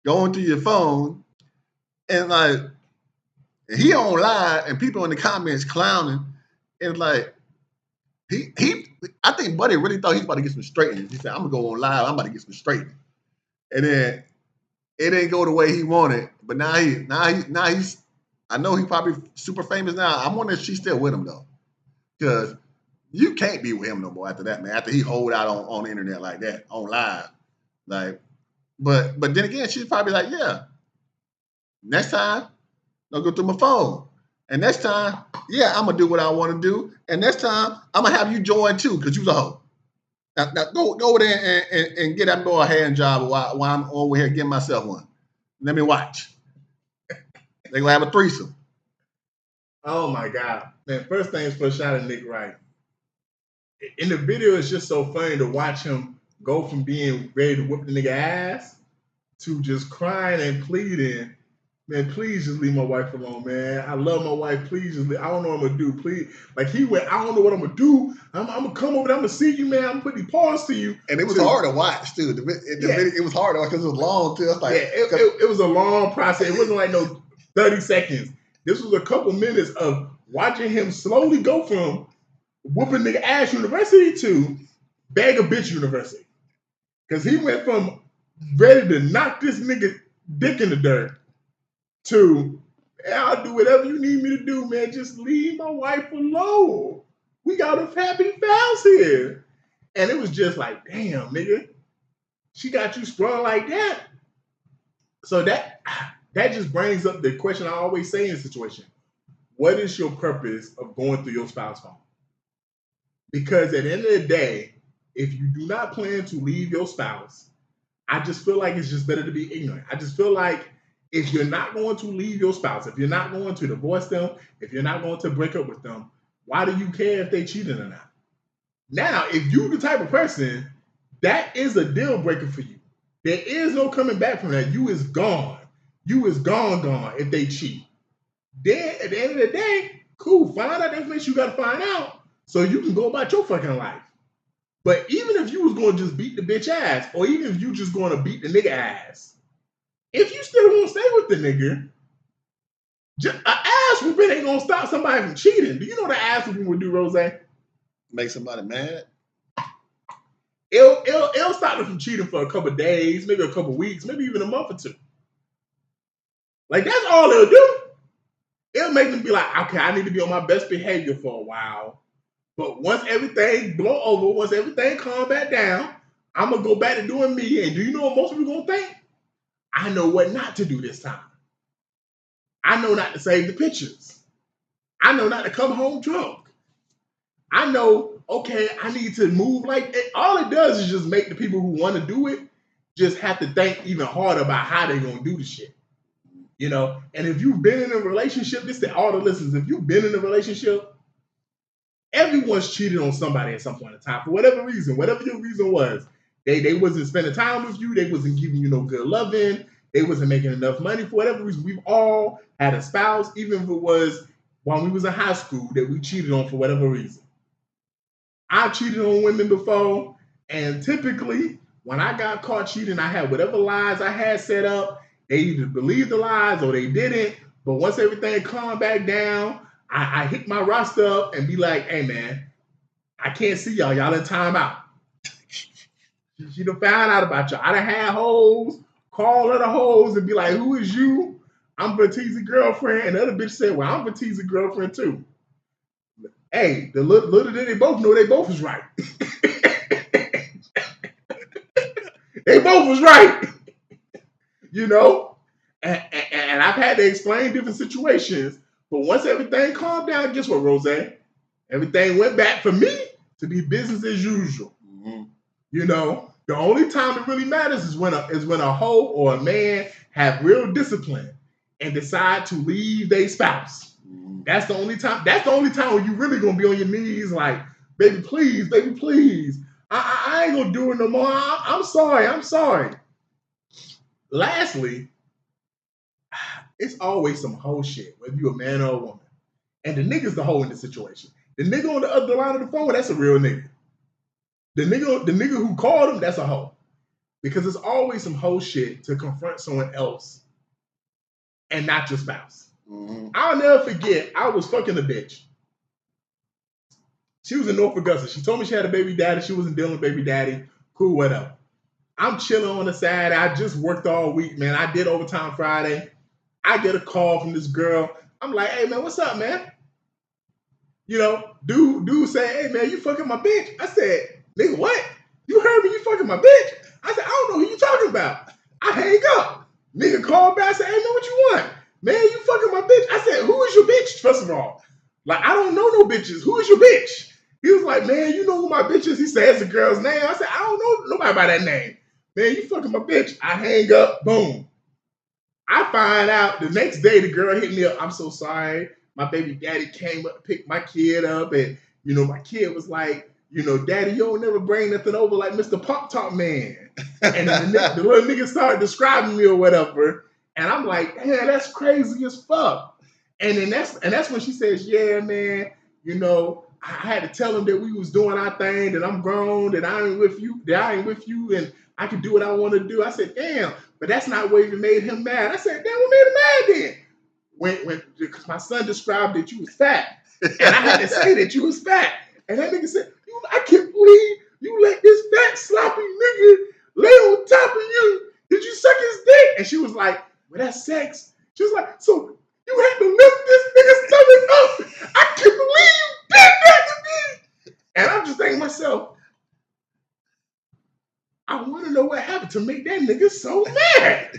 going through your phone, and like, And he on live, and people in the comments clowning. And like, I think Buddy really thought he was about to get some straightening. He said, I'm gonna go on live, I'm about to get some straightening. And then it didn't go the way he wanted. But now he's I know he probably super famous now. I'm wondering if she's still with him though. Because you can't be with him no more after that, man. After he hold out on the internet like that, on live. Like, but then again, she's probably like, yeah, next time, I'll go through my phone. And next time, yeah, I'm gonna do what I want to do. And next time, I'm gonna have you join too, because you's a hoe. Now go over there and get that boy a hand job while I'm over here getting myself one. Let me watch. They gonna have a threesome. Oh my God. Man, first things first, shout out Nick Wright. In the video, it's just so funny to watch him go from being ready to whip the nigga ass to just crying and pleading. Man, please just leave my wife alone, man. I love my wife. Please just leave. I don't know what I'm gonna do. Please. Like he went, I don't know what I'm gonna do. I'm gonna come over there, I'm gonna see you, man. I'm gonna put these paws to you. And it was hard to watch too. It was hard to watch because it was long too. Like, it was a long process. It wasn't like no 30 seconds. This was a couple minutes of watching him slowly go from whooping nigga ass university to bag a bitch university. Because he went from ready to knock this nigga dick in the dirt to, I'll do whatever you need me to do, man. Just leave my wife alone. We got a happy spouse here. And it was just like, damn, nigga, she got you sprung like that. So that just brings up the question I always say in a situation. What is your purpose of going through your spouse's phone? Because at the end of the day, if you do not plan to leave your spouse, I just feel like it's just better to be ignorant. I just feel like if you're not going to leave your spouse, if you're not going to divorce them, if you're not going to break up with them, why do you care if they cheated or not? Now, if you're the type of person, that is a deal breaker for you. There is no coming back from that. You is gone. You is gone if they cheat. Then, at the end of the day, cool, find out the information you got to find out so you can go about your fucking life. But even if you was going to just beat the bitch ass, or even if you just going to beat the nigga ass, if you still want to stay with the nigga, just, an ass whooping ain't going to stop somebody from cheating. Do you know what an ass whooping would do, Rose? Make somebody mad? It'll stop them from cheating for a couple of days, maybe a couple of weeks, maybe even a month or two. Like, that's all it'll do. It'll make them be like, okay, I need to be on my best behavior for a while. But once everything blow over, once everything calm back down, I'm going to go back to doing me. And do you know what most people going to think? I know what not to do this time. I know not to save the pictures. I know not to come home drunk. I know, okay, I need to move like it. All it does is just make the people who want to do it just have to think even harder about how they're going to do the shit. You know? And if you've been in a relationship, this to all the listeners, if you've been in a relationship, everyone's cheated on somebody at some point in time for whatever reason, whatever your reason was. They wasn't spending time with you. They wasn't giving you no good loving. They wasn't making enough money for whatever reason. We've all had a spouse, even if it was when we was in high school, that we cheated on for whatever reason. I've cheated on women before, and typically when I got caught cheating, I had whatever lies I had set up. They either believed the lies or they didn't. But once everything calmed back down, I hit my roster up and be like, hey, man, I can't see y'all. Y'all in timeout. She done found out about y'all. I done had hoes, call other hoes and be like, who is you? I'm Batista girlfriend. And the other bitch said, well, I'm Batista girlfriend too. Hey, the little did they both know they both was right. They both was right. You know? And I've had to explain different situations. But once everything calmed down, guess what, Rose? Everything went back for me to be business as usual. Mm-hmm. You know, the only time it really matters is when a hoe or a man have real discipline and decide to leave their spouse. Mm-hmm. That's the only time. That's the only time when you really gonna be on your knees, like, baby, please, baby, please. I ain't gonna do it no more. I'm sorry. Lastly, it's always some hoe shit, whether you're a man or a woman. And the nigga's the hoe in the situation. The nigga on the other line of the phone, that's a real nigga. The nigga who called him, that's a hoe. Because there's always some hoe shit to confront someone else and not your spouse. Mm-hmm. I'll never forget. I was fucking a bitch. She was in North Augusta. She told me she had a baby daddy. She wasn't dealing with baby daddy. Cool, whatever. I'm chilling on the side. I just worked all week, man. I did overtime Friday. I get a call from this girl. I'm like, hey, man, what's up, man? You know, dude say, hey, man, you fucking my bitch. I said, nigga, what? You heard me, you fucking my bitch? I said, I don't know who you talking about. I hang up. Nigga called back, said, hey, man, what you want? Man, you fucking my bitch. I said, who is your bitch, first of all? Like, I don't know no bitches. Who is your bitch? He was like, man, you know who my bitch is? He said, it's a girl's name. I said, I don't know nobody by that name. Man, you fucking my bitch. I hang up, boom. I find out the next day the girl hit me up. I'm so sorry. My baby daddy came up, picked my kid up, and my kid was like, daddy, you don't never bring nothing over like Mr. Pop Top Man. And then the little nigga started describing me or whatever. And I'm like, man, that's crazy as fuck. And then that's when she says, yeah, man, I had to tell him that we was doing our thing, that I'm grown, that I ain't with you, and I can do what I want to do. I said, damn, but that's not what even made him mad. I said, damn, what made him mad then? When because my son described that you was fat, and I had to say that you was fat, and that nigga said, I can't believe you let this fat sloppy nigga lay on top of you. Did you suck his dick? And she was like, well, that's sex. She was like, so you had to lift this nigga's stomach up. I can't believe you did that to me. And I'm just thinking to myself, I want to know what happened to make that nigga so mad.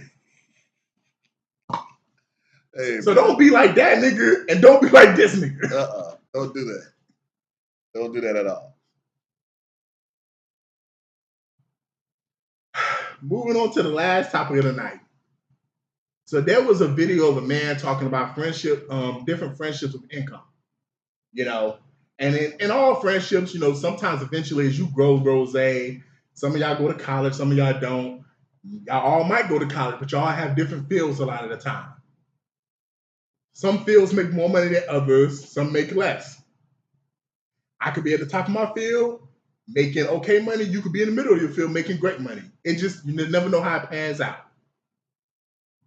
Hey, so don't be like that nigga and don't be like this nigga. Don't do that. Don't do that at all. Moving on to the last topic of the night. So there was a video of a man talking about friendship, different friendships with income. And in all friendships, sometimes eventually as you grow, some of y'all go to college, some of y'all don't. Y'all all might go to college, but y'all have different fields a lot of the time. Some fields make more money than others, some make less. I could be at the top of my field making okay money. You could be in the middle of your field making great money. It just, you never know how it pans out.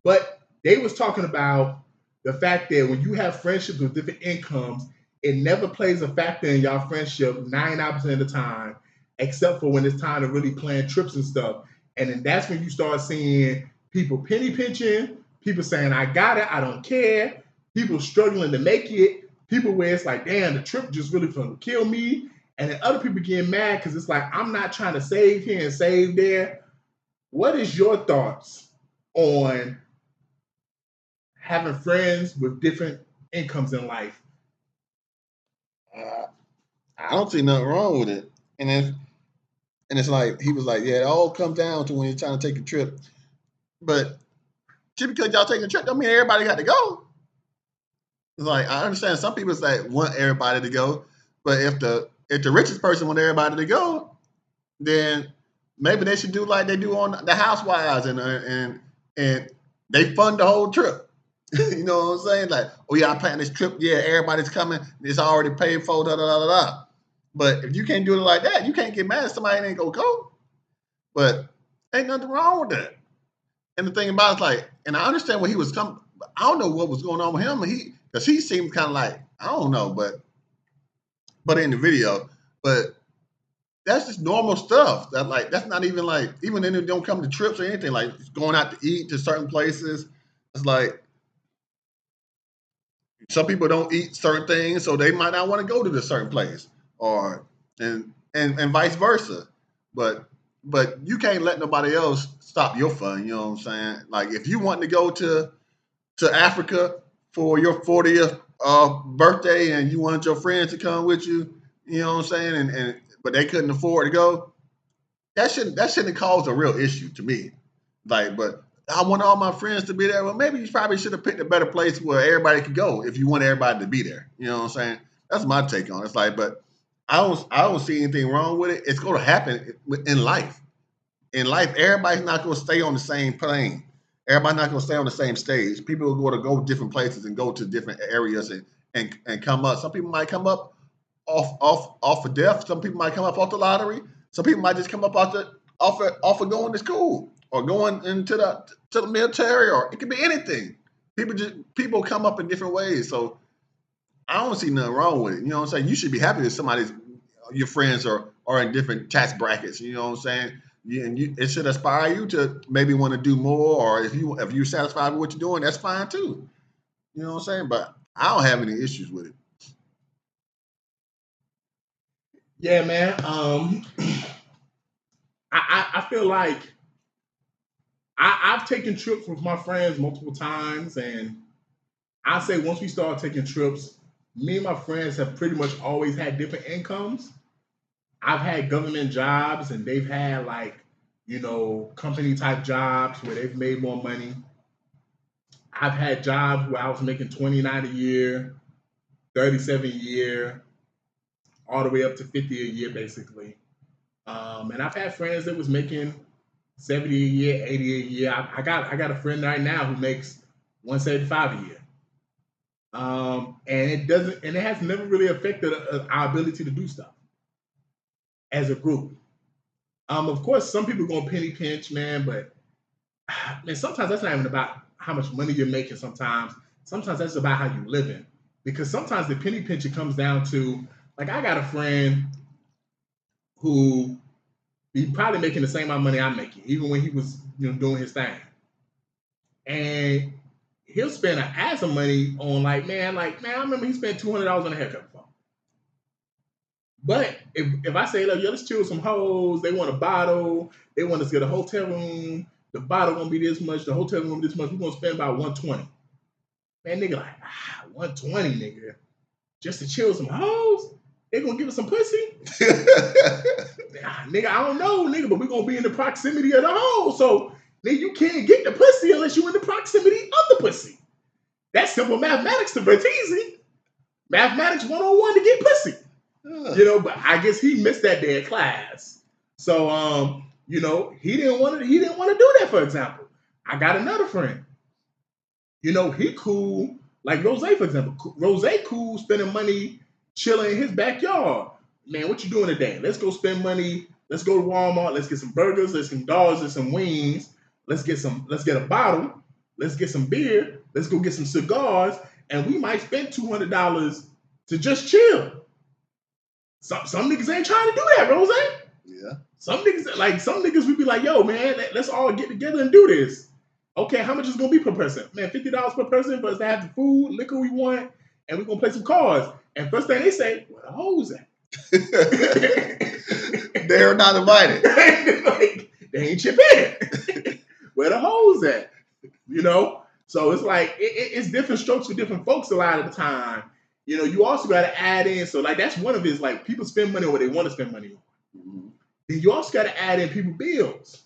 But they was talking about the fact that when you have friendships with different incomes, it never plays a factor in y'all friendship 99% of the time, except for when it's time to really plan trips and stuff. And then that's when you start seeing people penny pinching, people saying, I got it, I don't care, people struggling to make it, people where it's like, damn, the trip just really going to kill me. And then other people getting mad because it's like, I'm not trying to save here and save there. What is your thoughts on having friends with different incomes in life? I don't see nothing wrong with it. And it's like, he was like, yeah, it all comes down to when you're trying to take a trip. But just because y'all taking a trip don't mean everybody got to go. It's like, I understand some people like want everybody to go, but if the richest person want everybody to go, then maybe they should do like they do on the Housewives and they fund the whole trip. You know what I'm saying? Like, oh yeah, I plan this trip. Yeah, everybody's coming. It's already paid for. Da da da da da. But if you can't do it like that, you can't get mad if somebody ain't gonna go. But ain't nothing wrong with that. And the thing about it's like, and I understand where he was coming. I don't know what was going on with him. Because he seemed kind of like, I don't know, but in the video, but that's just normal stuff. That's not even like, even if they don't come to trips or anything, like going out to eat to certain places. It's like some people don't eat certain things, so they might not want to go to the certain place, or and vice versa. But you can't let nobody else stop your fun. You know what I'm saying? Like if you want to go to Africa for your 40th birthday and you wanted your friends to come with you, you know what I'm saying? And but they couldn't afford to go. That shouldn't cause a real issue to me. Like, but I want all my friends to be there. Well, maybe you probably should have picked a better place where everybody could go if you want everybody to be there. You know what I'm saying? That's my take on it. It's like, but I don't see anything wrong with it. It's going to happen in life. In life, everybody's not going to stay on the same plane. Everybody's not going to stay on the same stage. People are going to go different places and go to different areas and come up. Some people might come up off of death. Some people might come up off the lottery. Some people might just come up off of going to school or going into the military, or it could be anything. people come up in different ways. So I don't see nothing wrong with it. You know what I'm saying? You should be happy that your friends are in different tax brackets. You know what I'm saying? It should inspire you to maybe want to do more, or if you're satisfied with what you're doing, that's fine too. You know what I'm saying? But I don't have any issues with it. Yeah, man. I feel like I've taken trips with my friends multiple times, and I say once we start taking trips, me and my friends have pretty much always had different incomes. I've had government jobs, and they've had company type jobs where they've made more money. I've had jobs where I was making 29 a year, 37 a year, all the way up to 50 a year, basically. And I've had friends that was making 70 a year, 80 a year. I got a friend right now who makes 175 a year. And it has never really affected our ability to do stuff as a group. Of course, some people are gonna penny pinch, man, but man, sometimes that's not even about how much money you're making. Sometimes that's about how you're living. Because sometimes the penny pinching comes down to, like, I got a friend who he probably making the same amount of money I'm making, even when he was doing his thing. And he'll spend an ass of money on man, I remember he spent $200 on a haircut before. But if I say, look, yo, let's chill with some hoes, they want a bottle, they want us to get a hotel room, the bottle gonna be this much, the hotel room this much, we're gonna spend about 120. Man, nigga, 120, nigga, just to chill with some hoes? They gonna give us some pussy? Nigga, I don't know, nigga, but we're gonna be in the proximity of the hole. So, nigga, you can't get the pussy unless you're in the proximity of the pussy. That's simple mathematics to Bertizzi. Mathematics 101 to get pussy. But I guess he missed that day of class. So, he didn't want to do that, for example. I got another friend. He cool, like Rose, for example. Rose cool spending money chilling in his backyard. Man, what you doing today? Let's go spend money. Let's go to Walmart. Let's get some burgers. Let's get some dogs and some wings. Let's get a bottle. Let's get some beer. Let's go get some cigars. And we might spend $200 to just chill. Some niggas ain't trying to do that, Rose. Yeah. Some niggas we be like, yo, man, let's all get together and do this. Okay, how much is it gonna be per person? Man, $50 per person for us to have the food, liquor we want, and we're gonna play some cards. And first thing they say, where the hoes at? They're not invited. They ain't chip in. Where the hoes at? So it's like it's different strokes for different folks a lot of the time. You also got to add in. So that's one of his, people spend money on what they want to spend money on. Mm-hmm. Then you also got to add in people bills,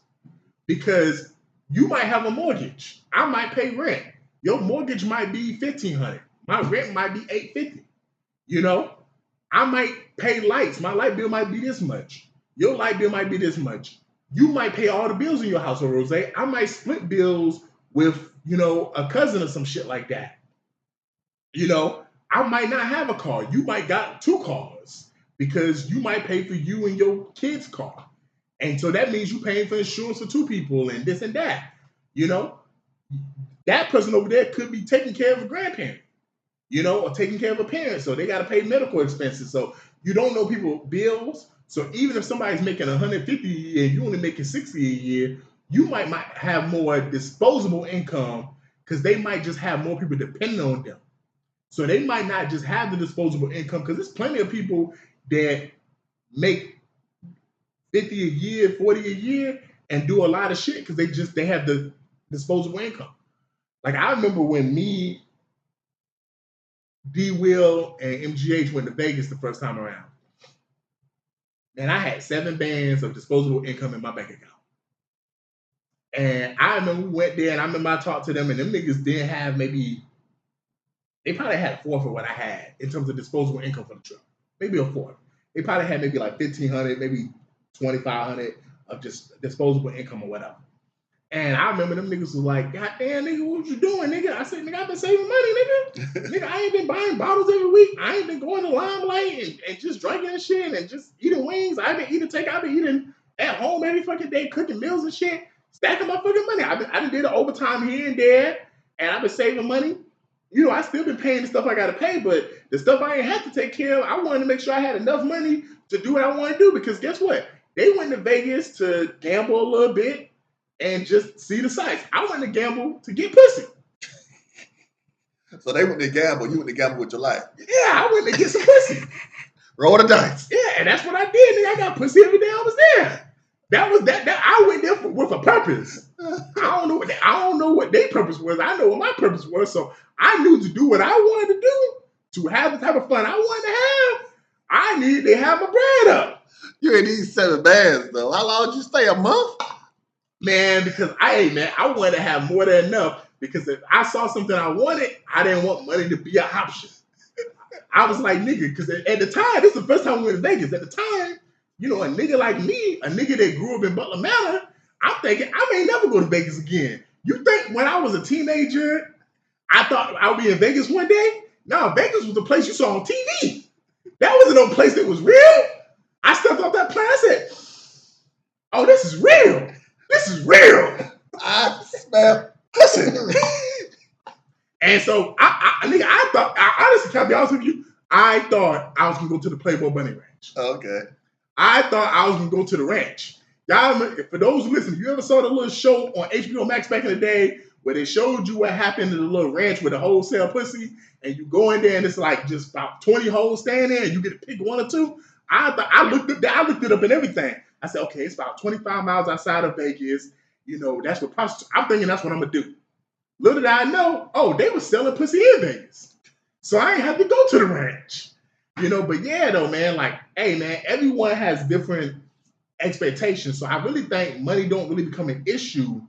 because you might have a mortgage. I might pay rent. Your mortgage might be $1,500. My rent might be $850. I might pay lights. My light bill might be this much. Your light bill might be this much. You might pay all the bills in your household, Rose. I might split bills with, a cousin or some shit like that. I might not have a car. You might got 2 cars, because you might pay for you and your kid's car. And so that means you're paying for insurance for 2 people and this and that. That person over there could be taking care of a grandparent, or taking care of a parent. So they got to pay medical expenses. So you don't know people's bills. So even if somebody's making $150 a year and you only making $60 a year, you might have more disposable income, because they might just have more people depending on them. So they might not just have the disposable income, because there's plenty of people that make 50 a year, 40 a year, and do a lot of shit because they have the disposable income. Like, I remember when me, D Will, and MGH went to Vegas the first time around. And I had 7 bands of disposable income in my bank account. And I remember we went there, and I remember I talked to them, and them niggas didn't have they probably had a fourth of what I had in terms of disposable income for the trip. Maybe a fourth. They probably had maybe like $1,500, maybe $2,500 of just disposable income or whatever. And I remember them niggas was like, God damn, nigga, what you doing, nigga? I said, nigga, I've been saving money, nigga. Nigga, I ain't been buying bottles every week. I ain't been going to Limelight and just drinking and shit and just eating wings. I've been eating at home every fucking day, cooking meals and shit, stacking my fucking money. I done did an overtime here and there. and I've been saving money. You know, I still been paying the stuff I gotta pay, but the stuff I ain't have to take care of, I wanted to make sure I had enough money to do what I want to do. Because guess what? They went to Vegas to gamble a little bit and just see the sights. I went to gamble to get pussy. So they went to gamble. You went to gamble with your life. Yeah, I went to get some pussy. Roll the dice. Yeah, and that's what I did. Nigga, I got pussy every day I was there. That was that. I went there with a purpose. I don't know what their purpose was. I know what my purpose was. So I knew to do what I wanted to do, to have the type of fun I wanted to have. I needed to have my bread up. You ain't these 7 bands though. How long did you stay? A month? Man, because I wanted to have more than enough. Because if I saw something I wanted, I didn't want money to be an option. I was like, nigga, because at the time, this is the first time we went to Vegas. At the time, you know, a nigga like me, a nigga that grew up in Butler Manor, I'm thinking, I may never go to Vegas again. You think when I was a teenager, I thought I would be in Vegas one day? No, Vegas was the place you saw on TV. That wasn't no place that was real. I stepped off that plane, I said, oh, this is real. This is real. I smell pussy. And so, I thought, honestly, can I be honest with you? I thought I was going to go to the Playboy Bunny Ranch. Okay. I thought I was going to go to the ranch. Y'all, for those who listen, you ever saw the little show on HBO Max back in the day where they showed you what happened in the little ranch with the wholesale pussy, and you go in there and it's like just about 20 hoes standing there and you get to pick one or two? I looked it up and everything. I said, okay, it's about 25 miles outside of Vegas. You know, that's what I'm thinking that's what I'm going to do. Little did I know, they were selling pussy in Vegas. So I ain't have to go to the ranch. You know, but yeah, though, man, like, hey, man, everyone has different expectations. So I really think money don't really become an issue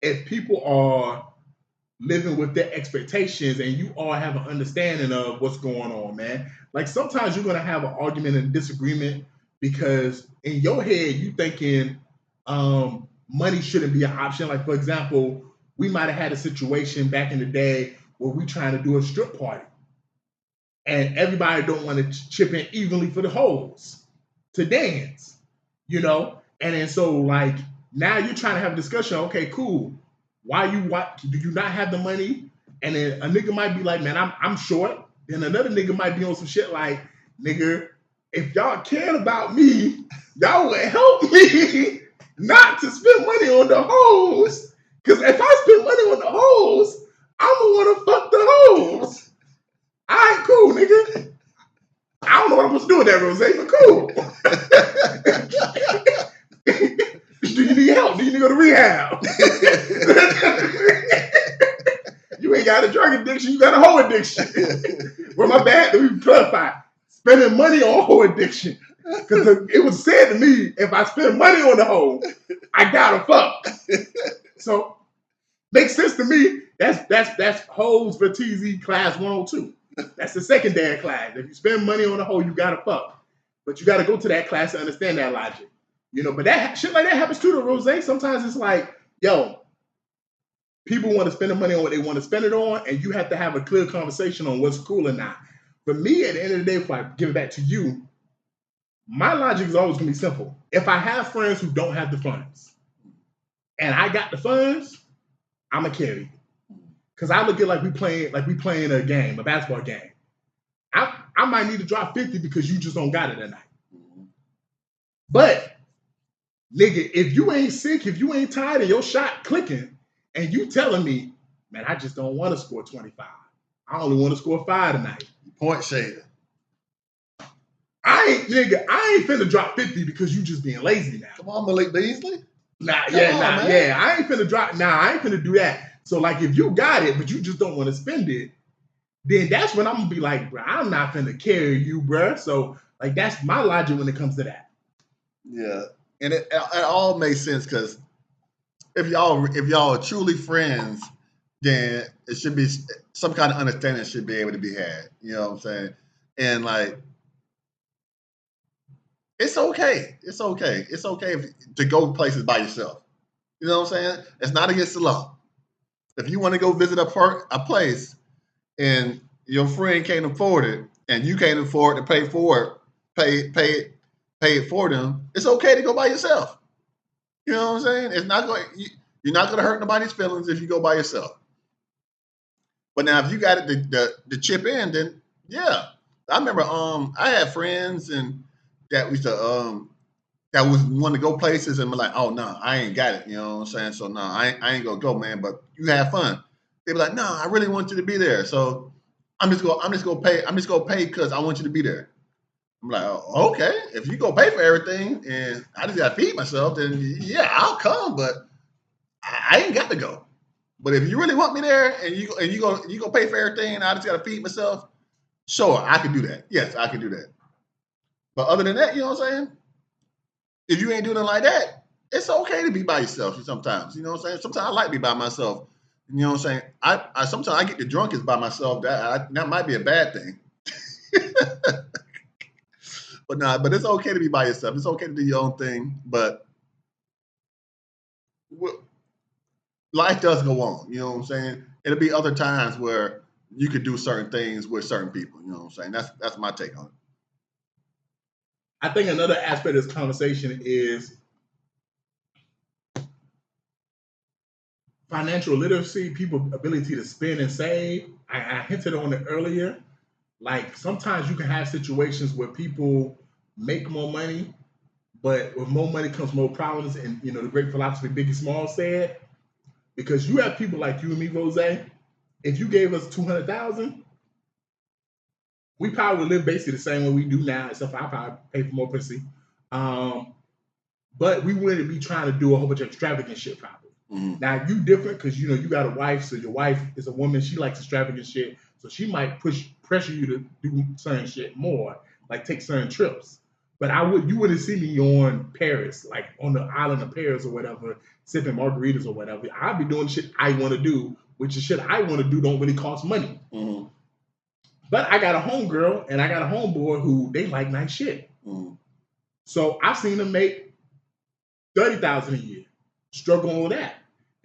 if people are living with their expectations and you all have an understanding of what's going on, man. Like sometimes you're going to have an argument and disagreement because in your head, you thinking money shouldn't be an option. Like, for example, we might have had a situation back in the day where we trying to do a strip party and everybody don't want to chip in evenly for the hoes to dance, you know? And then so like, now you're trying to have a discussion. Okay, cool. Why do you not have the money? And then a nigga might be like, man, I'm short. Then another nigga might be on some shit like, nigga, if y'all cared about me, y'all would help me not to spend money on the hoes. Because if I spend money on the hoes, I'm going to want to fuck the hoes. All right, cool, nigga. I don't know what I'm supposed to do with that, Rose, but cool. Do you need help? Do you need to go to rehab? You ain't got a drug addiction, you got a hoe addiction. Well, my bad, let me clarify. Spending money on hoe addiction. Because it was said to me, if I spend money on the hoe, I gotta fuck. So, makes sense to me. That's hoes for TZ class 102. That's the secondary class. If you spend money on the hoe, you gotta fuck. But you gotta go to that class to understand that logic. You know, but that shit like that happens too to Rose. Sometimes it's like, yo, people want to spend the money on what they want to spend it on, and you have to have a clear conversation on what's cool or not. For me, at the end of the day, if I give it back to you, my logic is always gonna be simple. If I have friends who don't have the funds, and I got the funds, I'ma carry you. Cause I look at like we playing a game, a basketball game. I might need to drop 50 because you just don't got it that night. But nigga, if you ain't sick, if you ain't tired of your shot clicking, and you telling me, man, I just don't want to score 25. I only want to score 5 tonight. Point shader. I ain't finna drop 50 because you just being lazy now. Come on, Malik Beasley. I ain't finna drop. I ain't finna do that. So like, if you got it, but you just don't want to spend it, then that's when I'm gonna be like, bro, I'm not finna carry you, bro. So like, that's my logic when it comes to that. Yeah, and it all makes sense because if y'all are truly friends, then it should be some kind of understanding should be able to be had. You know what I'm saying? And like, it's okay. It's okay. It's okay to go places by yourself. You know what I'm saying? It's not against the law. If you want to go visit a place and your friend can't afford it and you can't afford to pay for it, pay it for them, it's okay to go by yourself. You know what I'm saying? It's not going. You're not going to hurt nobody's feelings if you go by yourself. But now if you got it to chip in, then yeah. I remember I had friends and that used to that was want to go places and be like, oh no, I ain't got it. You know what I'm saying? So no, I ain't gonna go, man. But you have fun. They be like, no, I really want you to be there. So I'm just gonna pay because I want you to be there. I'm like, oh, okay, if you go pay for everything and I just gotta feed myself, then yeah, I'll come, but I ain't got to go. But if you really want me there and you go pay for everything and I just gotta feed myself, sure, I can do that. Yes, I can do that. But other than that, you know what I'm saying? If you ain't doing it like that, it's okay to be by yourself sometimes. You know what I'm saying? Sometimes I like to be by myself. You know what I'm saying? I sometimes I get the drunkest by myself. That might be a bad thing. But nah, but it's okay to be by yourself. It's okay to do your own thing. But life does go on. You know what I'm saying? It'll be other times where you could do certain things with certain people. You know what I'm saying? That's my take on it. I think another aspect of this conversation is financial literacy, people's ability to spend and save. I hinted on it earlier. Like sometimes you can have situations where people make more money, but with more money comes more problems. And you know, the great philosophy Biggie Smalls said, because you have people like you and me, Rose. If you gave us 200,000, we probably would live basically the same way we do now, except for I probably pay for more pussy. But we wouldn't be trying to do a whole bunch of extravagant shit probably. Mm-hmm. Now you different because you know you got a wife, so your wife is a woman. She likes extravagant shit, so she might pressure you to do certain shit more, like take certain trips. But you wouldn't see me on Paris, like on the island of Paris or whatever, sipping margaritas or whatever. I'd be doing shit I want to do, which is shit I want to do don't really cost money. Mm-hmm. But I got a homegirl and I got a homeboy who they like nice shit. Mm-hmm. So I've seen them make $30,000 a year, struggle on that.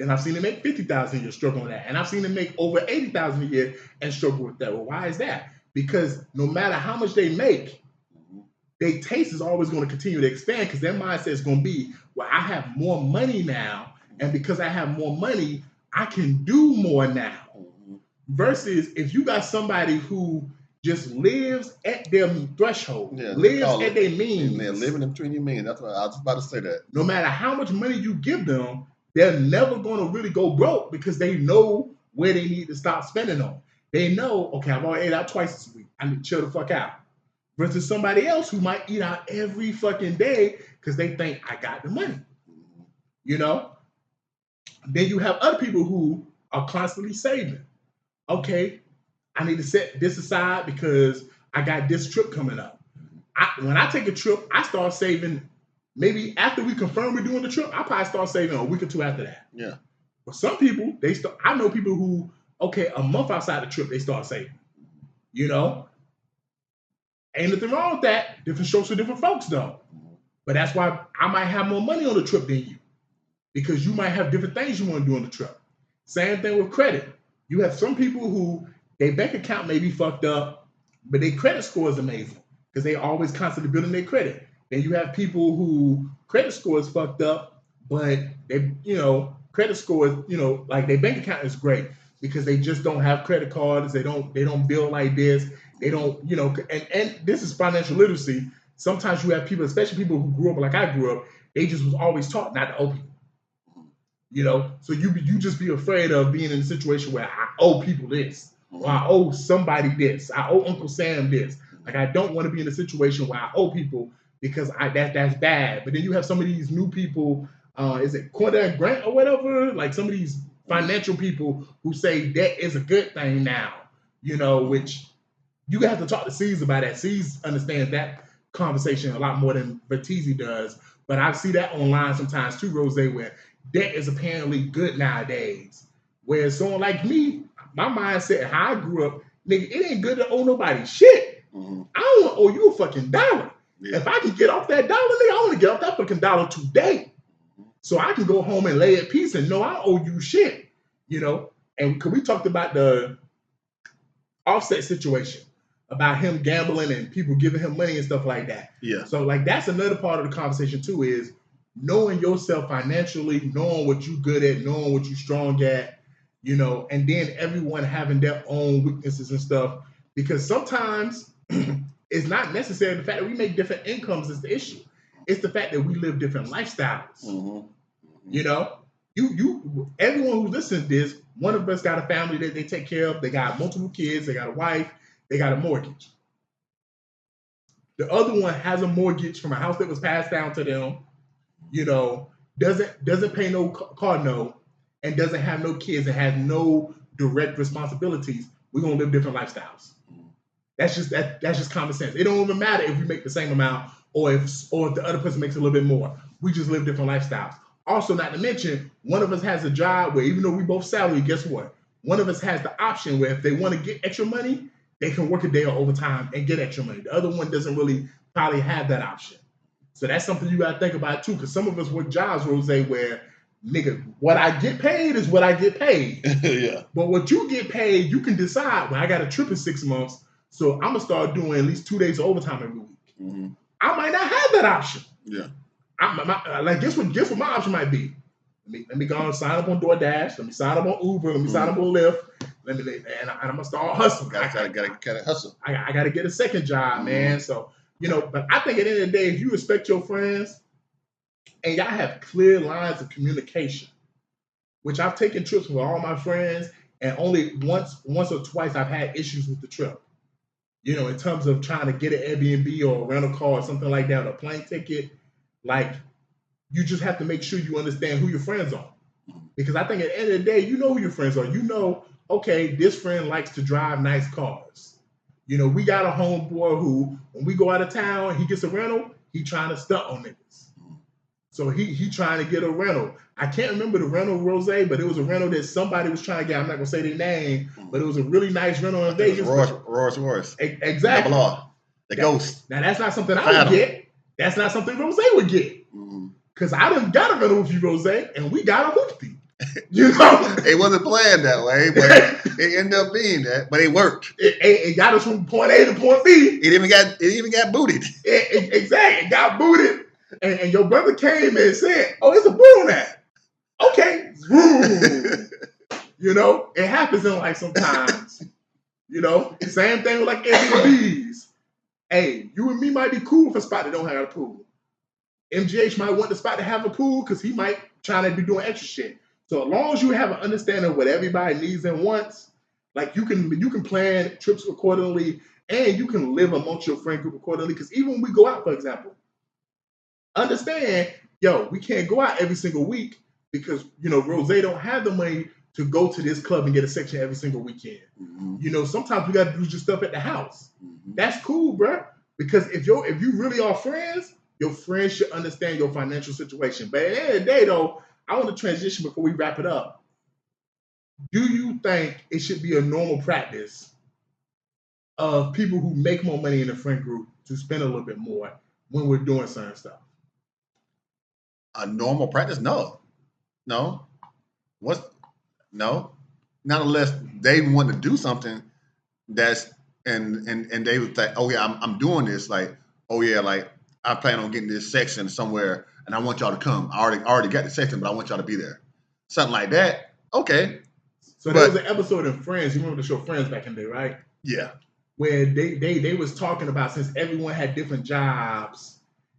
And I've seen them make $50,000 a year, struggle on that. And I've seen them make over $80,000 a year and struggle with that. Well, why is that? Because no matter how much they make, their taste is always going to continue to expand because their mindset is going to be, well, I have more money now. And because I have more money, I can do more now. Versus if you got somebody who just lives at their threshold, lives at their means. They're living in between your means. That's what I was about to say that. No matter how much money you give them, they're never going to really go broke because they know where they need to stop spending on. They know, okay, I've already ate out twice this week. I need to chill the fuck out. Versus somebody else who might eat out every fucking day because they think I got the money. You know? Then you have other people who are constantly saving. Okay, I need to set this aside because I got this trip coming up. When I take a trip, I start saving. Maybe after we confirm we're doing the trip, I probably start saving a week or two after that. Yeah. But some people, I know people who, okay, a month outside the trip, they start saving. You know? Ain't nothing wrong with that. Different strokes for different folks, though. But that's why I might have more money on the trip than you. Because you might have different things you want to do on the trip. Same thing with credit. You have some people who their bank account may be fucked up, but their credit score is amazing because they always constantly building their credit. Then you have people who credit score is fucked up, but they, credit score is, like their bank account is great because they just don't have credit cards. They don't build like this. They don't, and this is financial literacy. Sometimes you have people, especially people who grew up like I grew up, they just was always taught not to owe people. So you just be afraid of being in a situation where I owe people this, or I owe somebody this, I owe Uncle Sam this. Like I don't want to be in a situation where I owe people because that's bad. But then you have some of these new people, is it Cordell Grant or whatever? Like some of these financial people who say debt is a good thing now, which you have to talk to C's about that. C's understands that conversation a lot more than Battizi does. But I see that online sometimes too, Rose, where debt is apparently good nowadays. Whereas someone like me, my mindset, how I grew up, nigga, it ain't good to owe nobody shit. Mm-hmm. I don't want to owe you a fucking dollar. Yeah. If I can get off that dollar, nigga, I want to get off that fucking dollar today. So I can go home and lay at peace and know I owe you shit. And because we talked about the Offset situation, about him gambling and people giving him money and stuff like that. Yeah. So like that's another part of the conversation too, is knowing yourself financially, knowing what you're good at, knowing what you're strong at, you know, and then everyone having their own weaknesses and stuff. Because sometimes it's not necessarily the fact that we make different incomes is the issue. It's the fact that we live different lifestyles. Mm-hmm. You know, everyone who listens to this, one of us got a family that they take care of. They got multiple kids. They got a wife. They got a mortgage. The other one has a mortgage from a house that was passed down to them. You know, doesn't pay no car note, and doesn't have no kids and has no direct responsibilities. We're gonna live different lifestyles. That's just common sense. It don't even matter if we make the same amount or if the other person makes a little bit more. We just live different lifestyles. Also, not to mention, one of us has a job where even though we both salary, guess what? One of us has the option where if they want to get extra money, they can work a day or overtime and get extra money. The other one doesn't really probably have that option. So that's something you gotta think about too, because some of us work jobs, Rose, where nigga, what I get paid is what I get paid. Yeah. But what you get paid, you can decide. Well, I got a trip in 6 months, so I'm gonna start doing at least 2 days of overtime every week. Mm-hmm. I might not have that option. Yeah. Guess what my option might be. Let me go and sign up on DoorDash. Let me sign up on Uber. Let me sign up on Lyft. And I'm gonna start hustling. Gotta hustle. I gotta get a second job, man. So, you know, but I think at the end of the day, if you respect your friends and y'all have clear lines of communication, which I've taken trips with all my friends, and only once or twice I've had issues with the trip. You know, in terms of trying to get an Airbnb or a rental car or something like that, or a plane ticket, like you just have to make sure you understand who your friends are. Because I think at the end of the day, you know who your friends are. You know, okay, this friend likes to drive nice cars. You know, we got a homeboy who, when we go out of town, he gets a rental, he trying to stunt on niggas. So he trying to get a rental. I can't remember the rental, Rose, but it was a rental that somebody was trying to get. I'm not gonna say their name, but it was a really nice rental in Vegas. Rolls Royce. Exactly. The Ghost. Now that's not something I would get. That's not something Rose would get. Because I done got a rental with you, Rose, and we got a hoopty. You know, it wasn't planned that way, but it ended up being that. But it worked. It got us from point A to point B. It even got booted. Exactly, it got booted. And your brother came and said, "Oh, it's a boot on that." Okay, you know, it happens in life sometimes. You know, same thing with like Airbnbs. Hey, you and me might be cool for a spot that don't have a pool. MGH might want the spot to have a pool because he might try to be doing extra shit. So as long as you have an understanding of what everybody needs and wants, like you can plan trips accordingly, and you can live amongst your friend group accordingly. Because even when we go out, for example, understand, we can't go out every single week because, you know, Rose don't have the money to go to this club and get a section every single weekend. Mm-hmm. You know, sometimes we got to do just stuff at the house. Mm-hmm. That's cool, bro. Because if you really are friends, your friends should understand your financial situation. But at the end of the day, though, I want to transition before we wrap it up. Do you think it should be a normal practice of people who make more money in the friend group to spend a little bit more when we're doing certain stuff? A normal practice? No. Not unless they want to do something that's and they would think, oh yeah, I'm doing this. Like, oh yeah, like I plan on getting this section somewhere and I want y'all to come. I already got the section, but I want y'all to be there. Something like that. Okay. So there was an episode of Friends. You remember the show Friends back in the day, right? Yeah. Where they was talking about, since everyone had different jobs,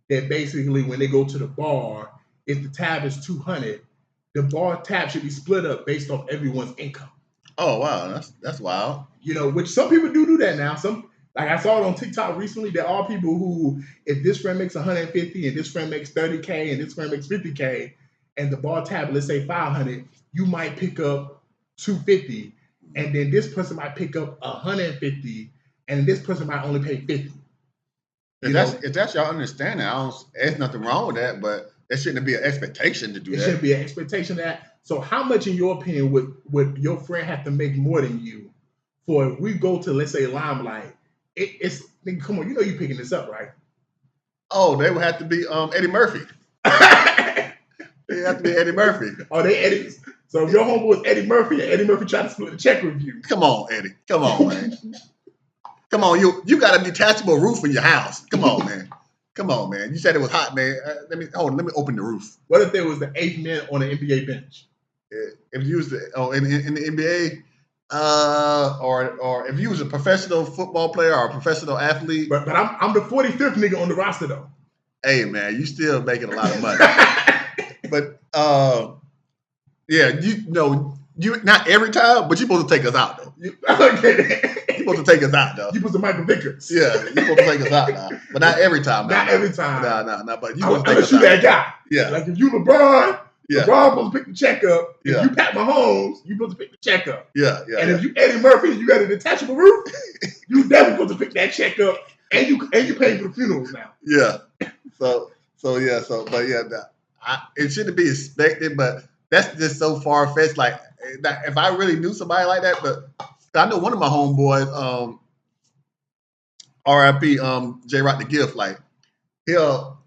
that basically when they go to the bar, if the tab is 200, the bar tab should be split up based off everyone's income. Oh wow, that's wild. You know, which some people do that now. Like I saw it on TikTok recently, there are people who, if this friend makes 150 and this friend makes 30K and this friend makes 50K, and the bar tab, let's say 500, you might pick up 250, and then this person might pick up 150, and this person might only pay 50. If that's your understanding, there's nothing wrong with that, but there shouldn't be an expectation to do that. There shouldn't be an expectation of that. So how much, in your opinion, would your friend have to make more than you for if we go to, let's say, Limelight? It's come on, you know you picking this up, right? Oh, they would have to be Eddie Murphy. They have to be Eddie Murphy. Oh, they Eddie. So if your homeboy was Eddie Murphy and Eddie Murphy tried to split the check with you. Come on, Eddie. Come on, man. Come on, you got a detachable roof in your house. Come on, man. Come on, man. You said it was hot, man. Let me open the roof. What if there was the 8th man on the NBA bench? if you was in the NBA, or if you was a professional football player or a professional athlete, But I'm the 45th nigga on the roster though. hey man, you still making a lot of money. But yeah, you not every time, but you're supposed to take us out though. Okay. You're supposed to take us out though. You put the Michael Vickers. Yeah, you're supposed to take us out now, but not every time. Not every time. No. But you I'm supposed to take gonna us shoot out. that guy. Yeah, Like if you LeBron, yeah, LeBron supposed to pick the check up. If Yeah. you Pat Mahomes, you supposed to pick the check up. yeah. And if you Eddie Murphy, you got a detachable roof, you definitely supposed to pick that check up. And you pay for the funerals now. Yeah. But it shouldn't be expected, but that's just so far fetched. Like, if I really knew somebody like that, but I know one of my homeboys, R.I.P. J. Rock the Gift, like he will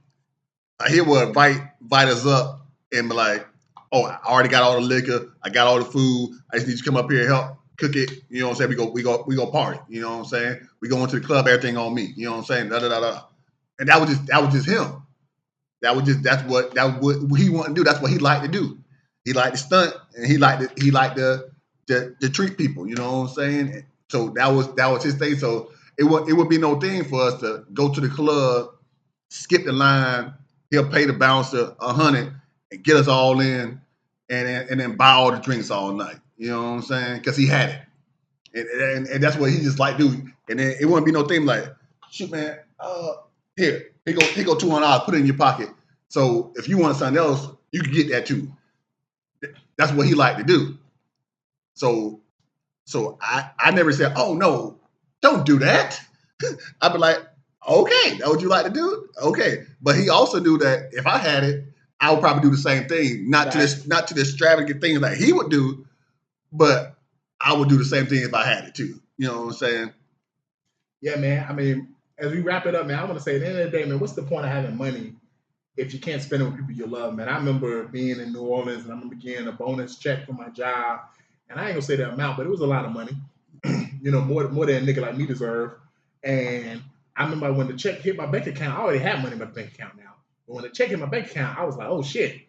invite us up and be like, oh, I already got all the liquor, I got all the food, I just need you to come up here and help cook it. You know what I'm saying? We go party. You know what I'm saying? We go into the club, everything on me. You know what I'm saying? Da da da da. And that was just him. That's what he wanted to do. That's what he liked to do. He liked to stunt, and he liked to treat people. You know what I'm saying? So that was his thing. So it would be no thing for us to go to the club, skip the line. He'll pay the bouncer $100 and get us all in, and then buy all the drinks all night. You know what I'm saying? Because he had it, and that's what he just like do. And then it wouldn't be no thing like, shoot, man, here go $200, put it in your pocket. So if you want something else, you can get that too. That's what he liked to do. So I never said, oh no, don't do that. I'd be like, okay, that what you like to do? Okay. But he also knew that if I had it, I would probably do the same thing. Not to the extravagant things that he would do, but I would do the same thing if I had it too. You know what I'm saying? Yeah, man. I mean, as we wrap it up, man, I want to say at the end of the day, man, what's the point of having money if you can't spend it with people you love, man? I remember being in New Orleans and I remember getting a bonus check from my job. And I ain't gonna say the amount, but it was a lot of money. more than a nigga like me deserve. And I remember when the check hit my bank account, I already had money in my bank account now. But when the check hit my bank account, I was like, oh shit.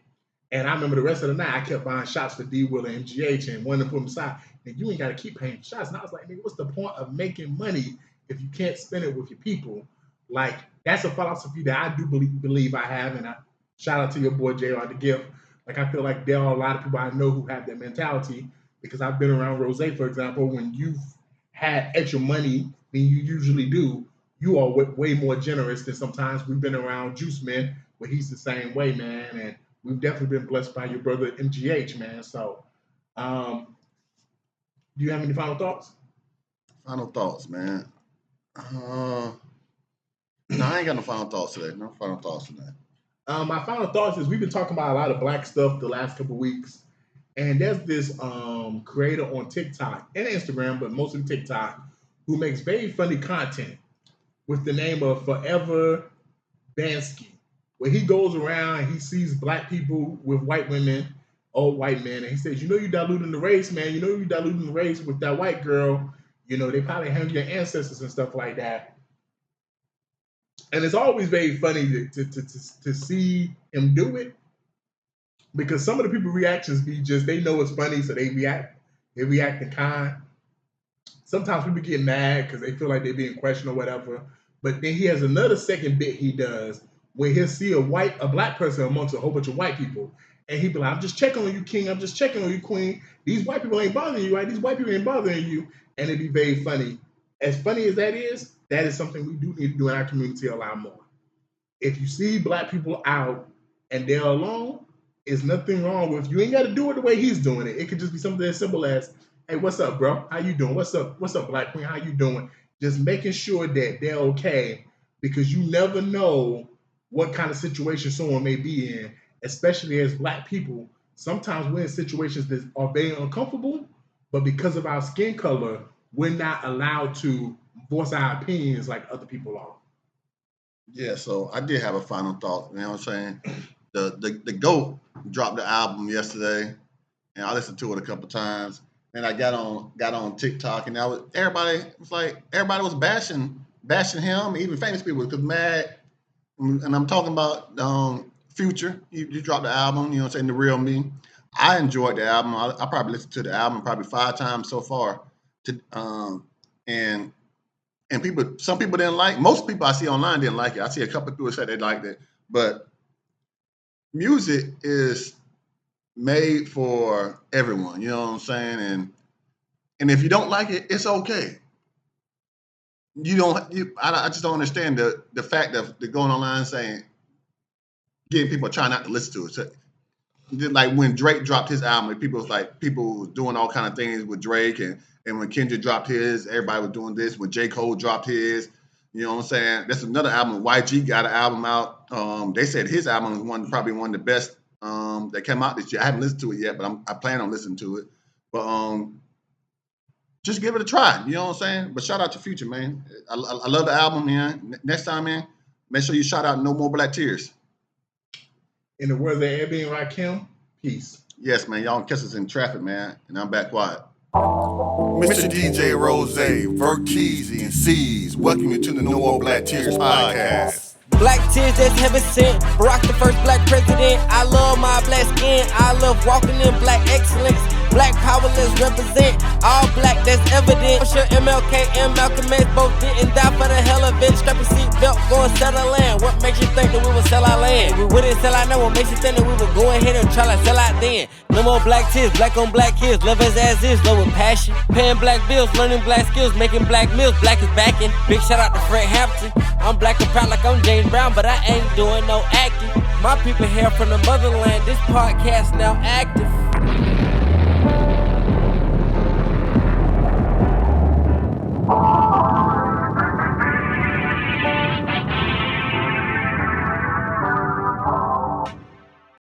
And I remember the rest of the night, I kept buying shots for D. Will and MGH and wanted to put them aside. And you ain't got to keep paying for shots. And I was like, nigga, what's the point of making money if you can't spend it with your people? Like, that's a philosophy that I do believe I have. And I shout out to your boy, JR the Gift. Like, I feel like there are a lot of people I know who have that mentality because I've been around Rose, for example. When you've had extra money than you usually do, you are way more generous than sometimes. We've been around Juice Man, where he's the same way, man. And we've definitely been blessed by your brother MGH, man. So, do you have any final thoughts? Final thoughts, man. No, I ain't got no final thoughts today. No final thoughts today. My final thoughts is we've been talking about a lot of black stuff the last couple of weeks. And there's this creator on TikTok and Instagram, but mostly TikTok, who makes very funny content with the name of Forever Bansky, where he goes around and he sees black people with white women, old white men, and he says, you know, you diluting the race, man. You know, you diluting the race with that white girl. You know, they probably hung your ancestors and stuff like that. And it's always very funny to see him do it, because some of the people's reactions be just, they know it's funny, so they react in kind. Sometimes people get mad because they feel like they're being questioned or whatever. But then he has another second bit he does where he'll see a black person amongst a whole bunch of white people. And he'll be like, I'm just checking on you, king. I'm just checking on you, queen. These white people ain't bothering you, right? These white people ain't bothering you. And it'd be very funny. As funny as that is something we do need to do in our community a lot more. If you see black people out and they're alone, there's nothing wrong with, you ain't got to do it the way he's doing it. It could just be something as simple as, hey, what's up, bro? How you doing? What's up, black queen? How you doing? Just making sure that they're okay, because you never know what kind of situation someone may be in, especially as black people. Sometimes we're in situations that are very uncomfortable, but because of our skin color, we're not allowed to voice our opinions like other people are. Yeah, so I did have a final thought. You know what I'm saying? The GOAT dropped the album yesterday, and I listened to it a couple times. And I got on TikTok, and everybody was bashing him. Even famous people was mad. And I'm talking about Future. You dropped the album. You know what I'm saying? The Real Me. I enjoyed the album. I probably listened to the album probably 5 times so far. To and people, some people didn't like. Most people I see online didn't like it. I see a couple of people say they liked it, but music is made for everyone. You know what I'm saying? And if you don't like it, it's okay. You don't. I just don't understand the fact of the going online saying getting people trying not to listen to it. So, like when Drake dropped his album, people was doing all kind of things with Drake, and when Kendrick dropped his, everybody was doing this. When J. Cole dropped his, you know what I'm saying? That's another album. YG got an album out. They said his album was probably one of the best that came out this year. I haven't listened to it yet, but I plan on listening to it. But just give it a try. You know what I'm saying? But shout out to Future, man. I love the album, man. Next time, man, make sure you shout out No More Black Tears. In the words of Abby and Rakim, peace. Yes, man. Y'all catch us in traffic, man. And I'm back quiet. Mr. DJ Rose, Verkeezy, and C's, welcome you to the No More Black Tears podcast. Black tears that's heaven sent. Barack the first black president. I love my black skin. I love walking in black excellence. Black power, let's represent. All black, that's evident. I'm sure MLK and Malcolm X both didn't die for the hell of it. Strap a seatbelt, go and settle land. What makes you think that we would sell our land? We wouldn't sell out now. What makes you think that we would go ahead and try to sell out then? No more black tears, black on black kids. Love us as is, love with passion. Paying black bills, learning black skills, making black meals. Black is backing. Big shout out to Fred Hampton. I'm black and proud like I'm James Brown, but I ain't doing no acting. My people here from the motherland. This podcast now active.